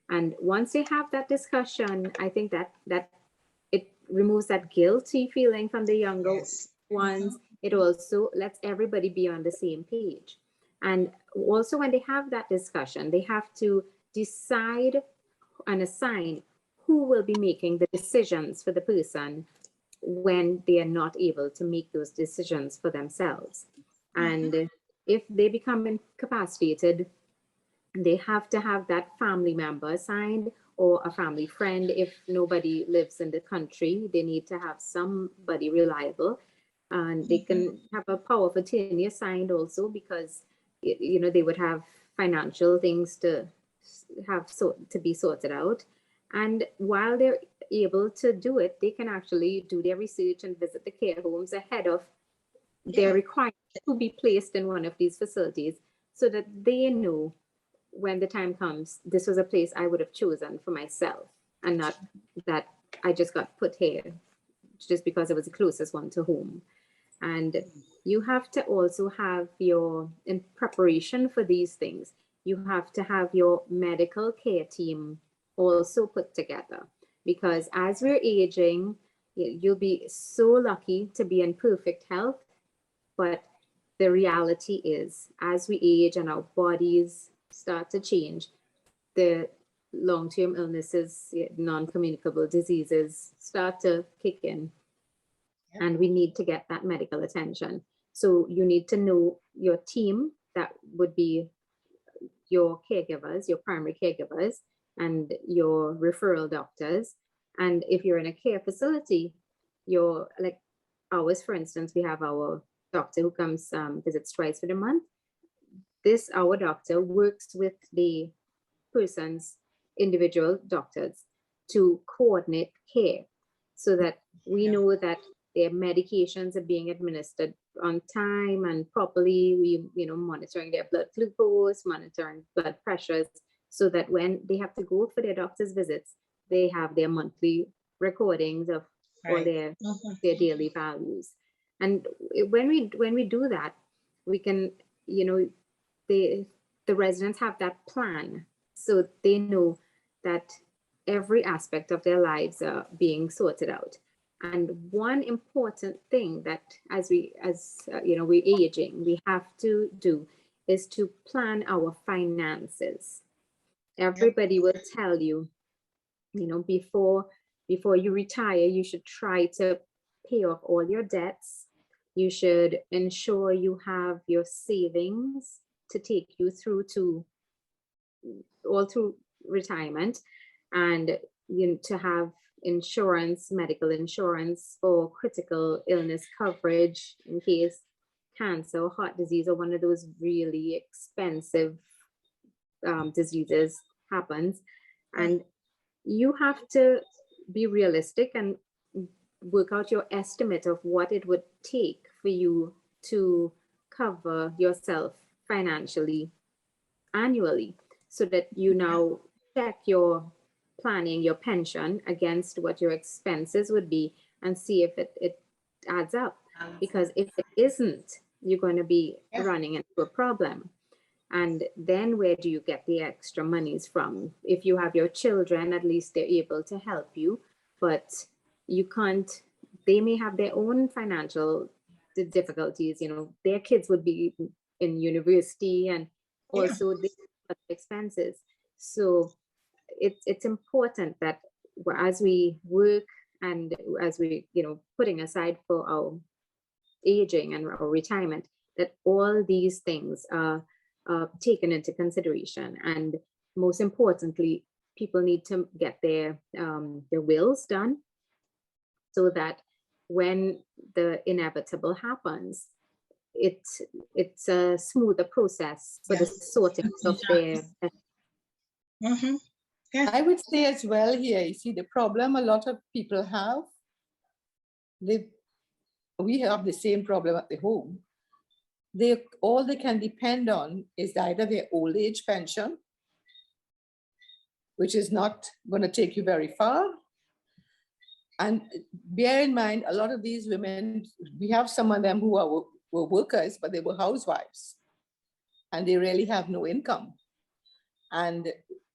And once they have that discussion, I think that it removes that guilty feeling from the younger Yes. ones. It also lets everybody be on the same page. And also, when they have that discussion, they have to decide and assign who will be making the decisions for the person when they are not able to make those decisions for themselves. And if they become incapacitated, they have to have that family member assigned, or a family friend. If nobody lives in the country, they need to have somebody reliable, and they can have a power of attorney assigned also, because they would have financial things to have to be sorted out. And while they're able to do it, they can actually do their research and visit the care homes ahead of their requirement to be placed in one of these facilities, so that they know when the time comes, this was a place I would have chosen for myself, and not that I just got put here just because it was the closest one to home. And you have to also have in preparation for these things, you have to have your medical care team also put together, because as we're aging, you'll be so lucky to be in perfect health. But the reality is, as we age and our bodies start to change, the long-term illnesses, non-communicable diseases start to kick in, and we need to get that medical attention. So you need to know your team, that would be your caregivers, your primary caregivers, and your referral doctors. And if you're in a care facility, you're like ours, for instance, we have our doctor who comes, visits twice for the month. Our doctor works with the person's individual doctors to coordinate care, so that we know that their medications are being administered on time and properly. We, monitoring their blood glucose, monitoring blood pressures, so that when they have to go for their doctor's visits, they have their monthly recordings of all their daily values. And when we do that, we can, the residents have that plan, so they know that every aspect of their lives are being sorted out. And one important thing that we're aging, we have to do is to plan our finances. Everybody will tell you, before you retire, you should try to pay off all your debts. You should ensure you have your savings to take you through retirement, and to have insurance, medical insurance for critical illness coverage in case cancer or heart disease or one of those really expensive diseases happens. And you have to be realistic and work out your estimate of what it would take for you to cover yourself financially annually, so that you now check your planning, your pension against what your expenses would be, and see if it adds up. Because if it isn't, you're going to be running into a problem. And then where do you get the extra monies from? If you have your children, at least they're able to help you, but you can't, they may have their own financial difficulties. Their kids would be in university, and also the expenses. So it's important that as we work and as we, putting aside for our aging and our retirement, that all these things are taken into consideration. And most importantly, people need to get their wills done, so that when the inevitable happens, it's a smoother process for the sorting of their. Yeah. I would say as well here, you see the problem a lot of people have, we have the same problem at the home. All they can depend on is either their old age pension, which is not going to take you very far. And bear in mind, a lot of these women, we have some of them who were workers, but they were housewives, and they really have no income. And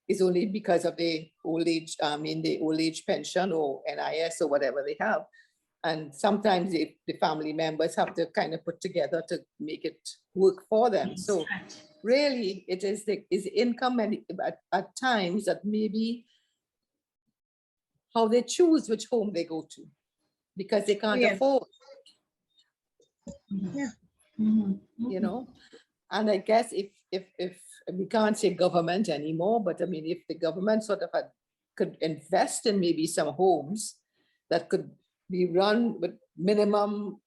it's only because of the old age, the old age pension or NIS or whatever they have. And sometimes the family members have to kind of put together to make it work for them. So really it is income, and at times that maybe how they choose which home they go to, because they can't afford. You know, and I guess if we can't say government anymore, but I mean, if the government sort of could invest in maybe some homes that could be run with minimum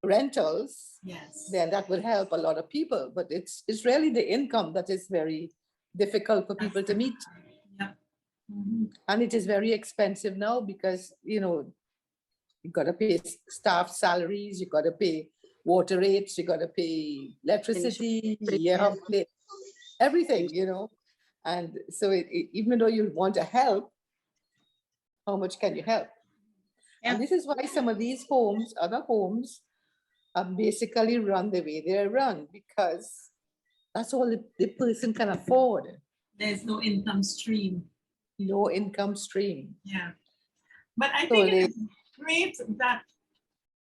rentals, then that would help a lot of people. But it's really the income that is very difficult for people to meet. And it is very expensive now because, you know, you got to pay staff salaries, you got to pay water rates, you got to pay electricity, you have to pay everything, you know. And so even though you want to help, how much can you help? And this is why some of these homes, other homes, are basically run the way they're run, because that's all the person can afford. There's no income stream. No income stream. Yeah. But I think it's great that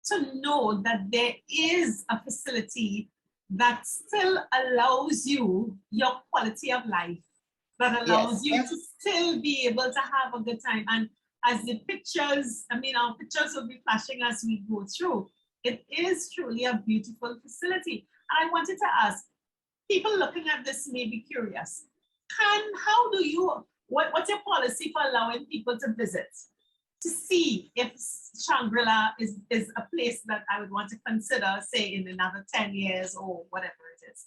to know that there is a facility that still allows you your quality of life, that allows you to still be able to have a good time. And as the pictures, I mean, our pictures will be flashing as we go through. It is truly a beautiful facility. And I wanted to ask, people looking at this may be curious. How do you, what's your policy for allowing people to visit, to see if Shangri-La is a place that I would want to consider, say, in another 10 years or whatever it is?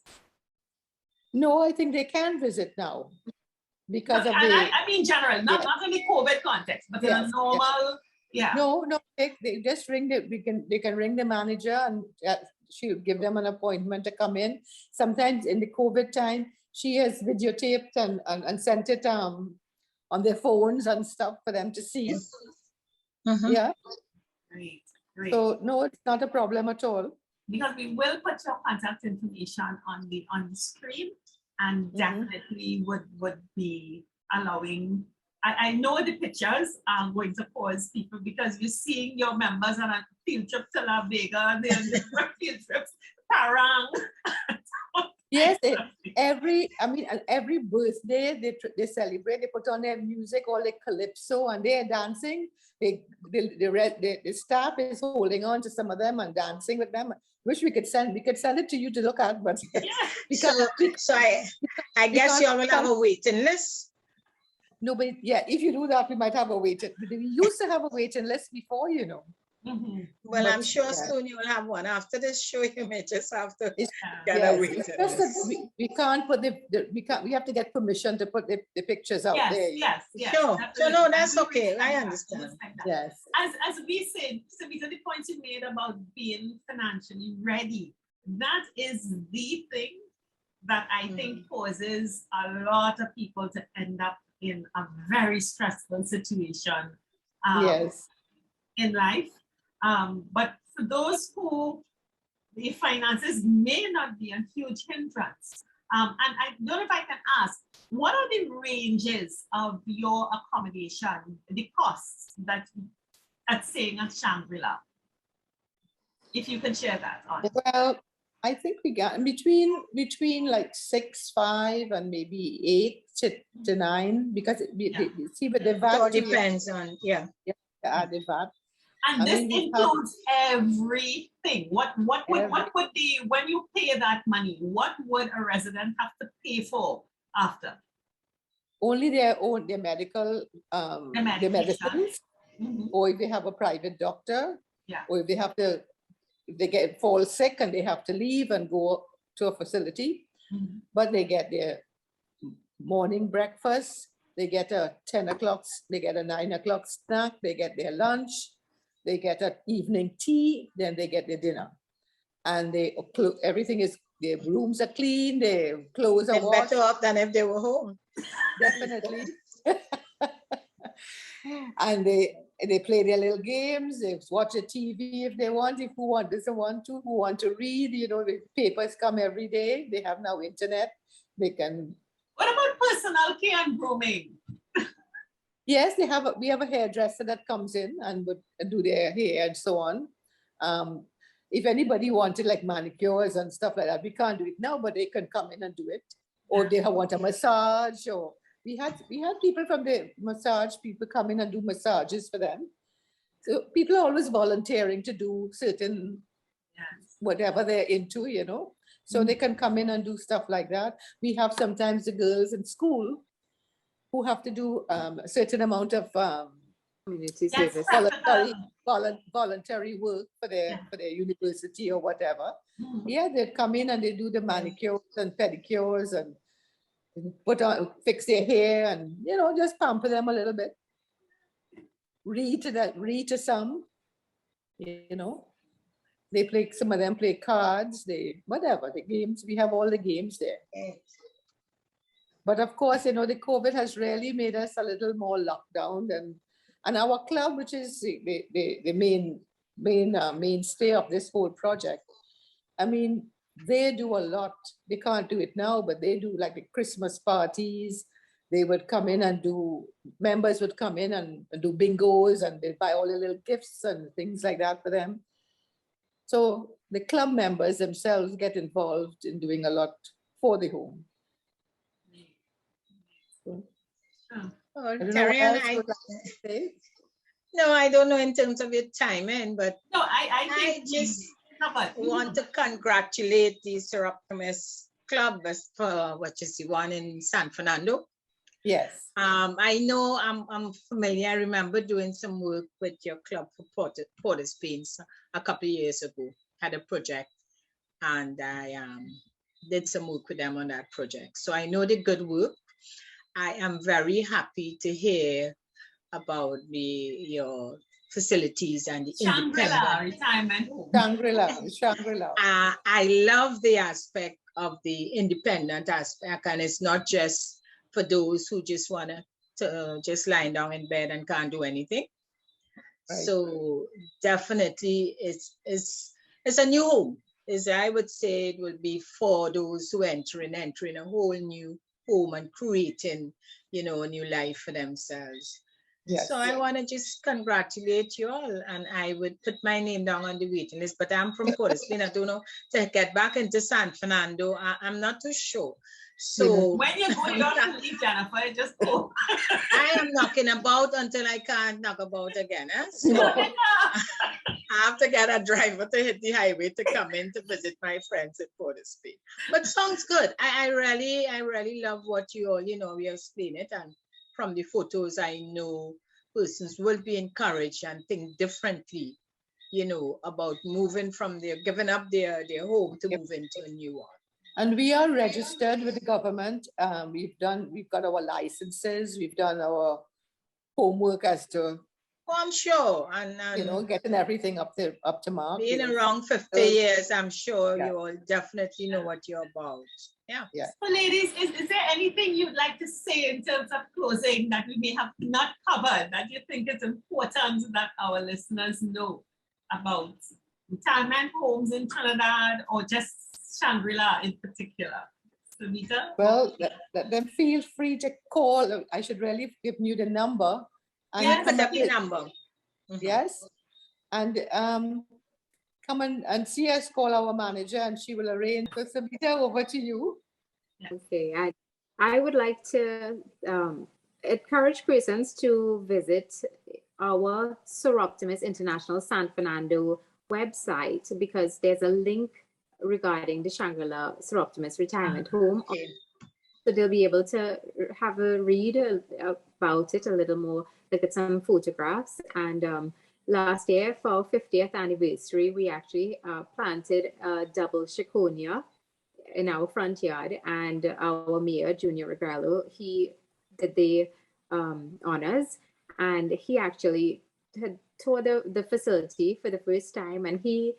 No, I think they can visit now. Because of I mean general, not in the COVID context, but in a normal, No, they just ring they can ring the manager and she'll give them an appointment to come in. Sometimes in the COVID time, she has videotaped and sent it on their phones and stuff for them to see. Yeah. Great. So no, it's not a problem at all. Because we will put your contact information on the screen, and definitely would be allowing. I know the pictures are going to pause people because you're seeing your members on a field trip to La Vega, they're on different field trips, Parang. Yes, every birthday they celebrate, they put on their music, all the calypso, and they're dancing. The staff is holding on to some of them and dancing with them. Wish we could send it to you to look at, but I guess you all will have a waiting list. No, but if you do that, we might have a waiting. We used to have a waiting list before, you know. Well, I'm sure soon you will have one. After this show, you may just have to get a waiting list. We can't put we have to get permission to put the pictures out there. Yes. Sure. So no, that's okay. I understand. Yes. As we said, so these are the points you made about being financially ready. That is the thing that I think causes a lot of people to end up in a very stressful situation in life. But for those who the finances may not be a huge hindrance, and I don't know if I can ask, what are the ranges of your accommodation, the costs that at staying at Shangri-La? If you can share that on. Well, I think we got between like 6.5 and maybe 8 to 9, because see, but the VAT all depends on the VAT. And this includes everything. What would when you pay that money, what would a resident have to pay for after? Only their medical their medicines, or if they have a private doctor, or if they have to if they fall sick and they have to leave and go to a facility, but they get their morning breakfast, they get a 10 o'clock, they get a 9 o'clock snack, they get their lunch, they get an evening tea, then they get their dinner. And everything is, their rooms are clean, their clothes are They're washed. better off than if they were home. Definitely. And they play their little games, they watch a TV if they want, if who doesn't want to, who want to read, you know, the papers come every day, they have now internet, they can. What about personal care and grooming? Yes, we have a hairdresser that comes in and would do their hair and so on. If anybody wanted like manicures and stuff like that, we can't do it now, but they can come in and do it. Or they want a massage, or we had people from the massage people come in and do massages for them. So people are always volunteering to do certain whatever they're into, you know. So they can come in and do stuff like that. We have sometimes the girls in school who have to do a certain amount of Community Yes, service. voluntary work for their university or whatever. Yeah, they come in and they do the manicures and pedicures and fix their hair and, you know, just pamper them a little bit. Read to some, you know. Some of them play cards, whatever, the games, we have all the games there. But of course, you know, the COVID has really made us a little more locked down and our club, which is the mainstay of this whole project. I mean, they do a lot. They can't do it now, but they do like the Christmas parties. They would come in and members would come in and do bingos, and they'd buy all the little gifts and things like that for them. So the club members themselves get involved in doing a lot for the home. Oh, I don't know Terry what and else I, would like to say. no, I don't know in terms of your timing, but No, I I think just covered. want to congratulate the Soroptomist Club for which is the one in San Fernando. Yes. I know I'm familiar. I remember doing some work with your club for Port-au-Prince a couple of years ago. Had a project, and I did some work with them on that project. So I know the good work. I am very happy to hear about your facilities and the Shangri-La retirement home. Shangri-La. I love the aspect of the independent aspect, and it's not just for those who just want to just lying down in bed and can't do anything. Right. So definitely it's a new home. I would say it would be for those who entering a whole new home and creating, you know, a new life for themselves. Yes. So I want to just congratulate you all, and I would put my name down on the waiting list, but I'm from Port-au-Prince. I don't know, to get back into San Fernando, I'm not too sure. So when you're going down to leave, Jennifer, just go. I am knocking about until I can't knock about again. So I have to get a driver to hit the highway to come in to visit my friends at Port-au-Prince. But sounds good. I really love what you all, you know, we explain it, and from the photos, I know persons will be encouraged and think differently, you know, about moving from giving up their home to move into a new one. And we are registered with the government. We've got our licenses. We've done our homework as to. Oh, I'm sure, and you know, getting everything up to mark. Being around 50 years, I'm sure you all definitely know what you're about. Yeah. So, ladies, is there anything you'd like to say in terms of closing that we may have not covered that you think is important that our listeners know about retirement homes in Trinidad or just Shangri-La in particular? Sunita? Well, then feel free to call. I should really give you the number. And yes, the number. Yes. And come and see us, call our manager, and she will arrange. So, Sunita, over to you. Okay. I would like to encourage persons to visit our Soroptomist International San Fernando website, because there's a link regarding the Shangri-La Soroptomist Retirement Home. Okay. So they'll be able to have a read about it a little more, look at some photographs, and last year for our 50th anniversary, we actually planted a double Chiconia in our front yard, and our mayor, Junior Regallo, he did the honors, and he actually had toured the facility for the first time, and he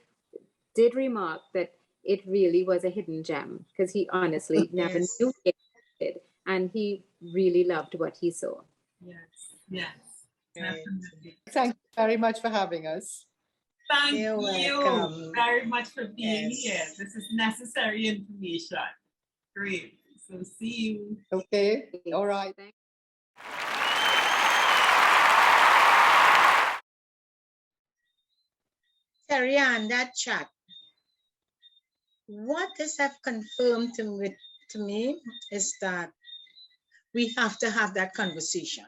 did remark that it really was a hidden gem, because he honestly never Yes. knew it did, and he really loved what he saw. Yes, yes, Right. definitely. Thank you very much for having us. Thank You're you welcome. very much for being Yes. here. This is necessary information. Great. So see you. Okay, all right. Terry Ann, that chat. What this have confirmed to me is that we have to have that conversation.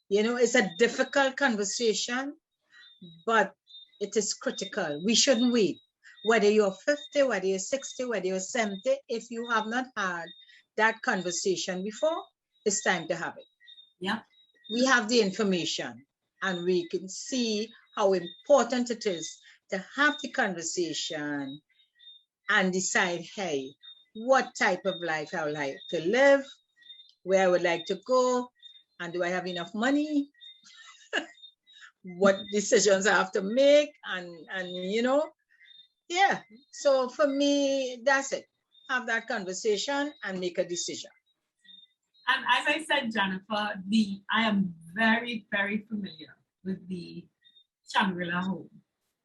You know, it's a difficult conversation, but it is critical. We shouldn't wait. Whether you're 50, whether you're 60, whether you're 70, if you have not had that conversation before, it's time to have it. Yeah. We have the information, and we can see how important it is to have the conversation and decide, hey, what type of life I would like to live, where I would like to go, and do I have enough money? What decisions I have to make, and you know, yeah. So for me, that's it. Have that conversation and make a decision. And as I said, Jennifer, I am very, very familiar with the Shangri home.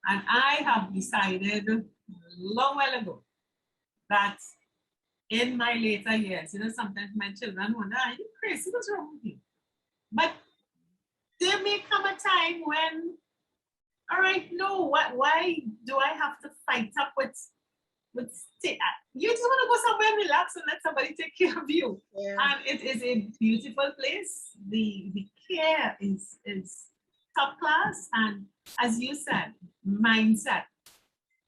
And I have decided a long while ago that in my later years, you know, sometimes my children wonder, are you crazy? What's wrong with you? But there may come a time when, all right, no, why do I have to fight up with you just want to go somewhere and relax and let somebody take care of you. Yeah. And it is a beautiful place. The care is top class, and as you said, mindset.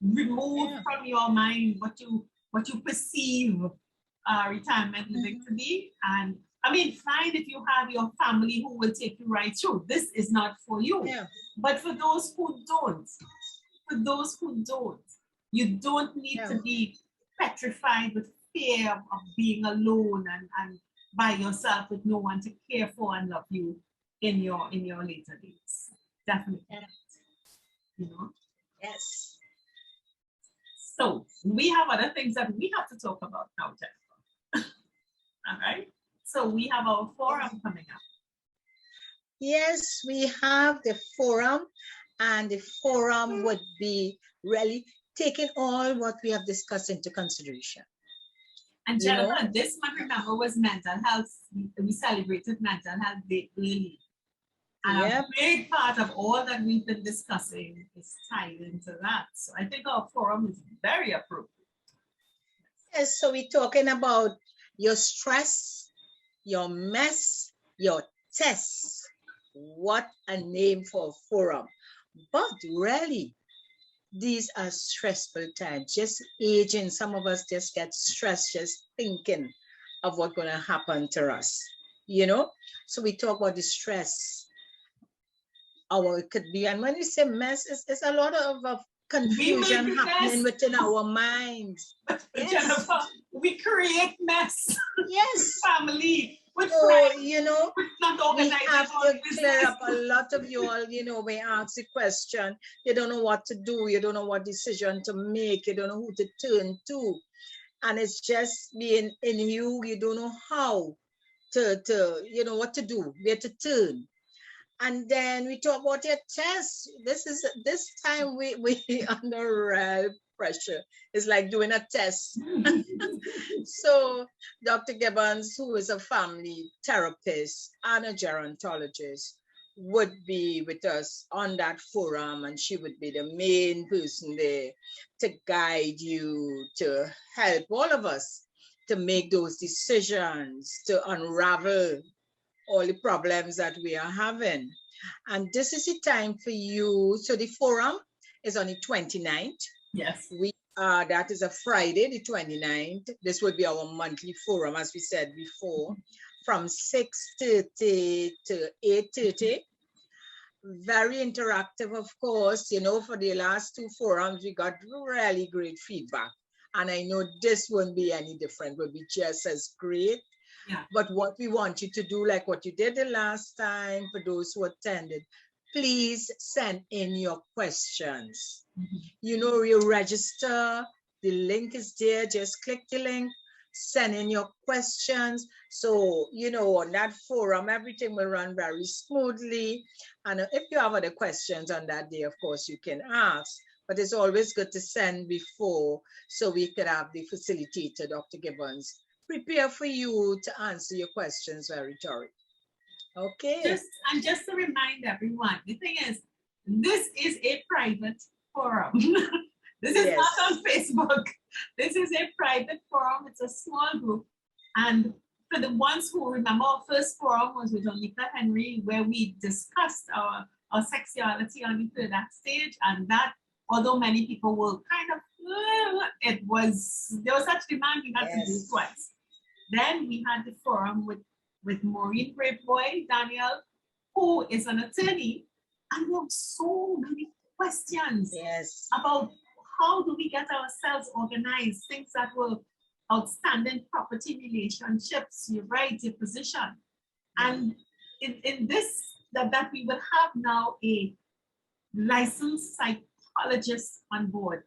Remove from your mind what you perceive retirement living to be. And I mean, fine if you have your family who will take you right through. This is not for you. Yeah. But for those who don't, you don't need to be petrified with fear of being alone and by yourself with no one to care for and love you in your later days. Definitely. Yeah. You know? Yes. So we have other things that we have to talk about now, Jennifer. All right. So we have our forum coming up. Yes, we have the forum, and the forum would be really taking all what we have discussed into consideration. And Jennifer, this month, remember, was mental health. We celebrated mental health day early. And a big part of all that we've been discussing is tied into that. So I think our forum is very appropriate. Yes, so we're talking about your stress, your mess, your tests. What a name for a forum. But really, these are stressful times. Just aging, some of us just get stressed just thinking of what's going to happen to us, you know? So we talk about the stress. It could be, and when we say mess, it's a lot of confusion happening within our minds. But Jennifer, we create mess. Yes. Family. With so, friends, you know, we have to clear up a lot of you all, you know, we ask the question, you don't know what to do, you don't know what decision to make, you don't know who to turn to. And it's just being in you don't know how to you know, what to do, where to turn. And then we talk about your test. This time we under real pressure. It's like doing a test. So Dr. Gibbons, who is a family therapist and a gerontologist, would be with us on that forum, and she would be the main person there to guide you, to help all of us to make those decisions, to unravel all the problems that we are having. And this is the time for you. So the forum is on the 29th. Yes. That is a Friday, the 29th. This would be our monthly forum, as we said before, from 6:30 to 8:30. very interactive, of course. You know, for the last two forums, we got really great feedback. And I know this won't be any different, will be just as great. Yeah. But what we want you to do, like what you did the last time, for those who attended, please send in your questions. You know, you register, the link is there, just click the link, send in your questions. So, you know, on that forum, everything will run very smoothly. And if you have other questions on that day, of course, you can ask. But it's always good to send before so we could have the facilitator, Dr. Gibbons, prepare for you to answer your questions very thoroughly. Okay. Just to remind everyone, the thing is, this is a private forum. This is not on Facebook. This is a private forum. It's a small group. And for the ones who remember, our first forum was with Onika Henry, where we discussed our sexuality on the third act stage. And that, although many people were kind of, there was such demand, we had to do it twice. Then we had the forum with Maureen Braveboy, Daniel, who is an attorney, and there were so many questions about how do we get ourselves organized, things that were outstanding property relationships, your right, your position. And in this, that we will have now a licensed psychologist on board.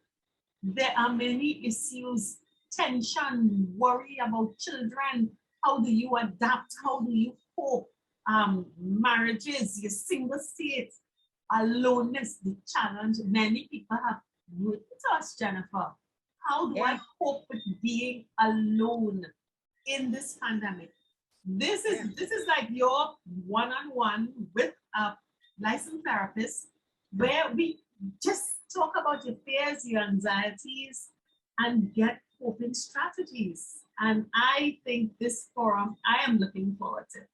There are many issues, tension, worry about children. How do you adapt? How do you cope? Marriages, your single state, aloneness, the challenge. Many people have written to us, Jennifer. How do I cope with being alone in this pandemic? This is like your one-on-one with a licensed therapist, where we just talk about your fears, your anxieties, and get coping strategies. And I think this forum, I am looking forward to it.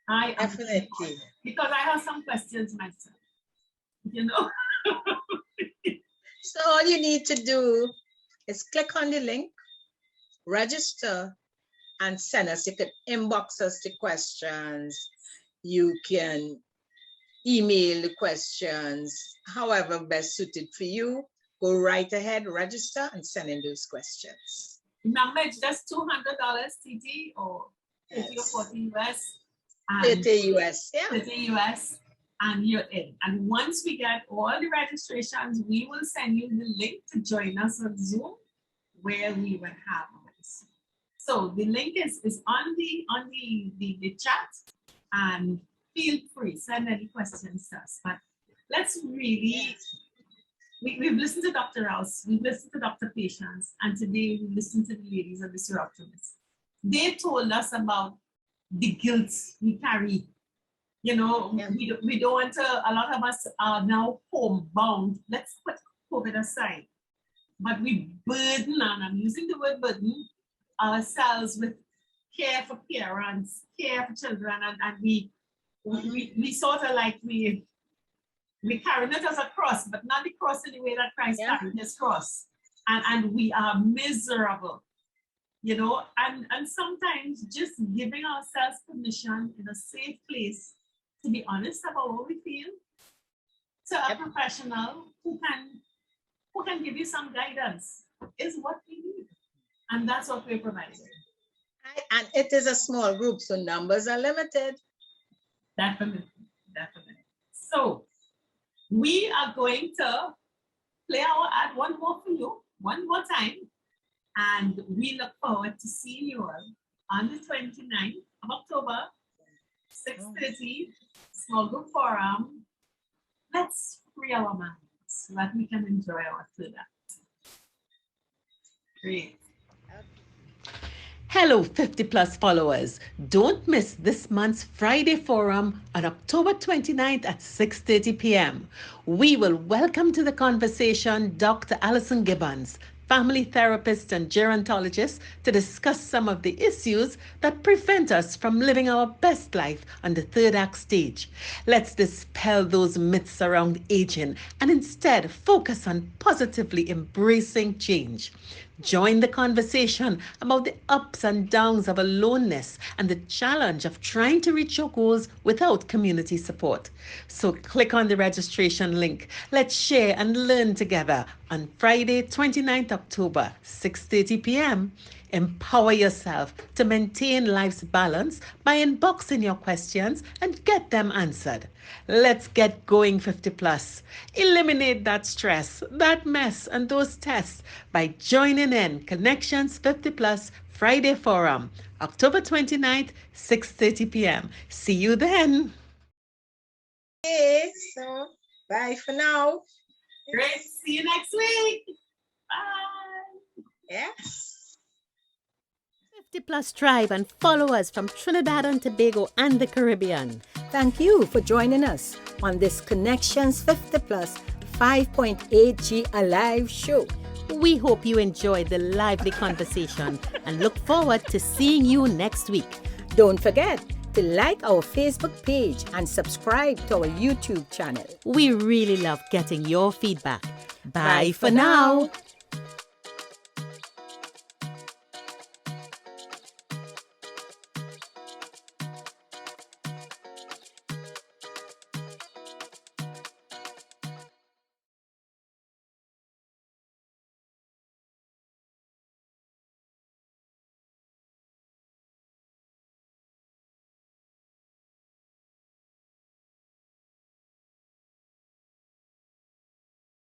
I am definitely, because I have some questions myself, you know. So all you need to do is click on the link, register, and send us. You can inbox us the questions. You can email the questions, however best suited for you. Go right ahead, register, and send in those questions. Remember, it's just $200 TT or 30 or 40 US. 30 US, yeah. 30 US, and you're in. And once we get all the registrations, we will send you the link to join us on Zoom, where we will have this. So the link is on the chat, and feel free, send any questions to us. But let's really, we've listened to Dr. Rouse, we've listened to Dr. Patience, and today we listened to the ladies of the Soroptomist. They told us about the guilt we carry. You know, we don't want to, a lot of us are now homebound. Let's put COVID aside. But we burden, and I'm using the word burden, ourselves with care for parents, care for children, and we sort of like we carry it as a cross, but not the cross in the way that Christ carried his cross. And we are miserable, you know, and sometimes just giving ourselves permission in a safe place to be honest about what we feel to a professional who can give you some guidance is what we need. And that's what we're providing. And it is a small group, so numbers are limited. Definitely. So we are going to play our ad one more for you, one more time. And we look forward to seeing you all on the 29th of October, 6:30, small group forum. Let's free our minds so that we can enjoy our food. Great. Hello, 50 plus followers. Don't miss this month's Friday forum on October 29th at 6:30 p.m. We will welcome to the conversation Dr. Alison Gibbons, family therapist and gerontologist, to discuss some of the issues that prevent us from living our best life on the third act stage. Let's dispel those myths around aging and instead focus on positively embracing change. Join the conversation about the ups and downs of aloneness and the challenge of trying to reach your goals without community support. So click on the registration link. Let's share and learn together on Friday, 29th October, 6:30 p.m. Empower yourself to maintain life's balance by inboxing your questions and get them answered. Let's get going 50 plus. Eliminate that stress, that mess, and those tests by joining in Connections 50 Plus Friday Forum, October 29th, 6:30 p.m. See you then. Okay, so bye for now. Great. See you next week. Bye. Yes. 50 Plus Tribe and follow us from Trinidad and Tobago and the Caribbean. Thank you for joining us on this Connections 50 Plus 5.8G Alive show. We hope you enjoyed the lively conversation and look forward to seeing you next week. Don't forget to like our Facebook page and subscribe to our YouTube channel. We really love getting your feedback. Bye for now.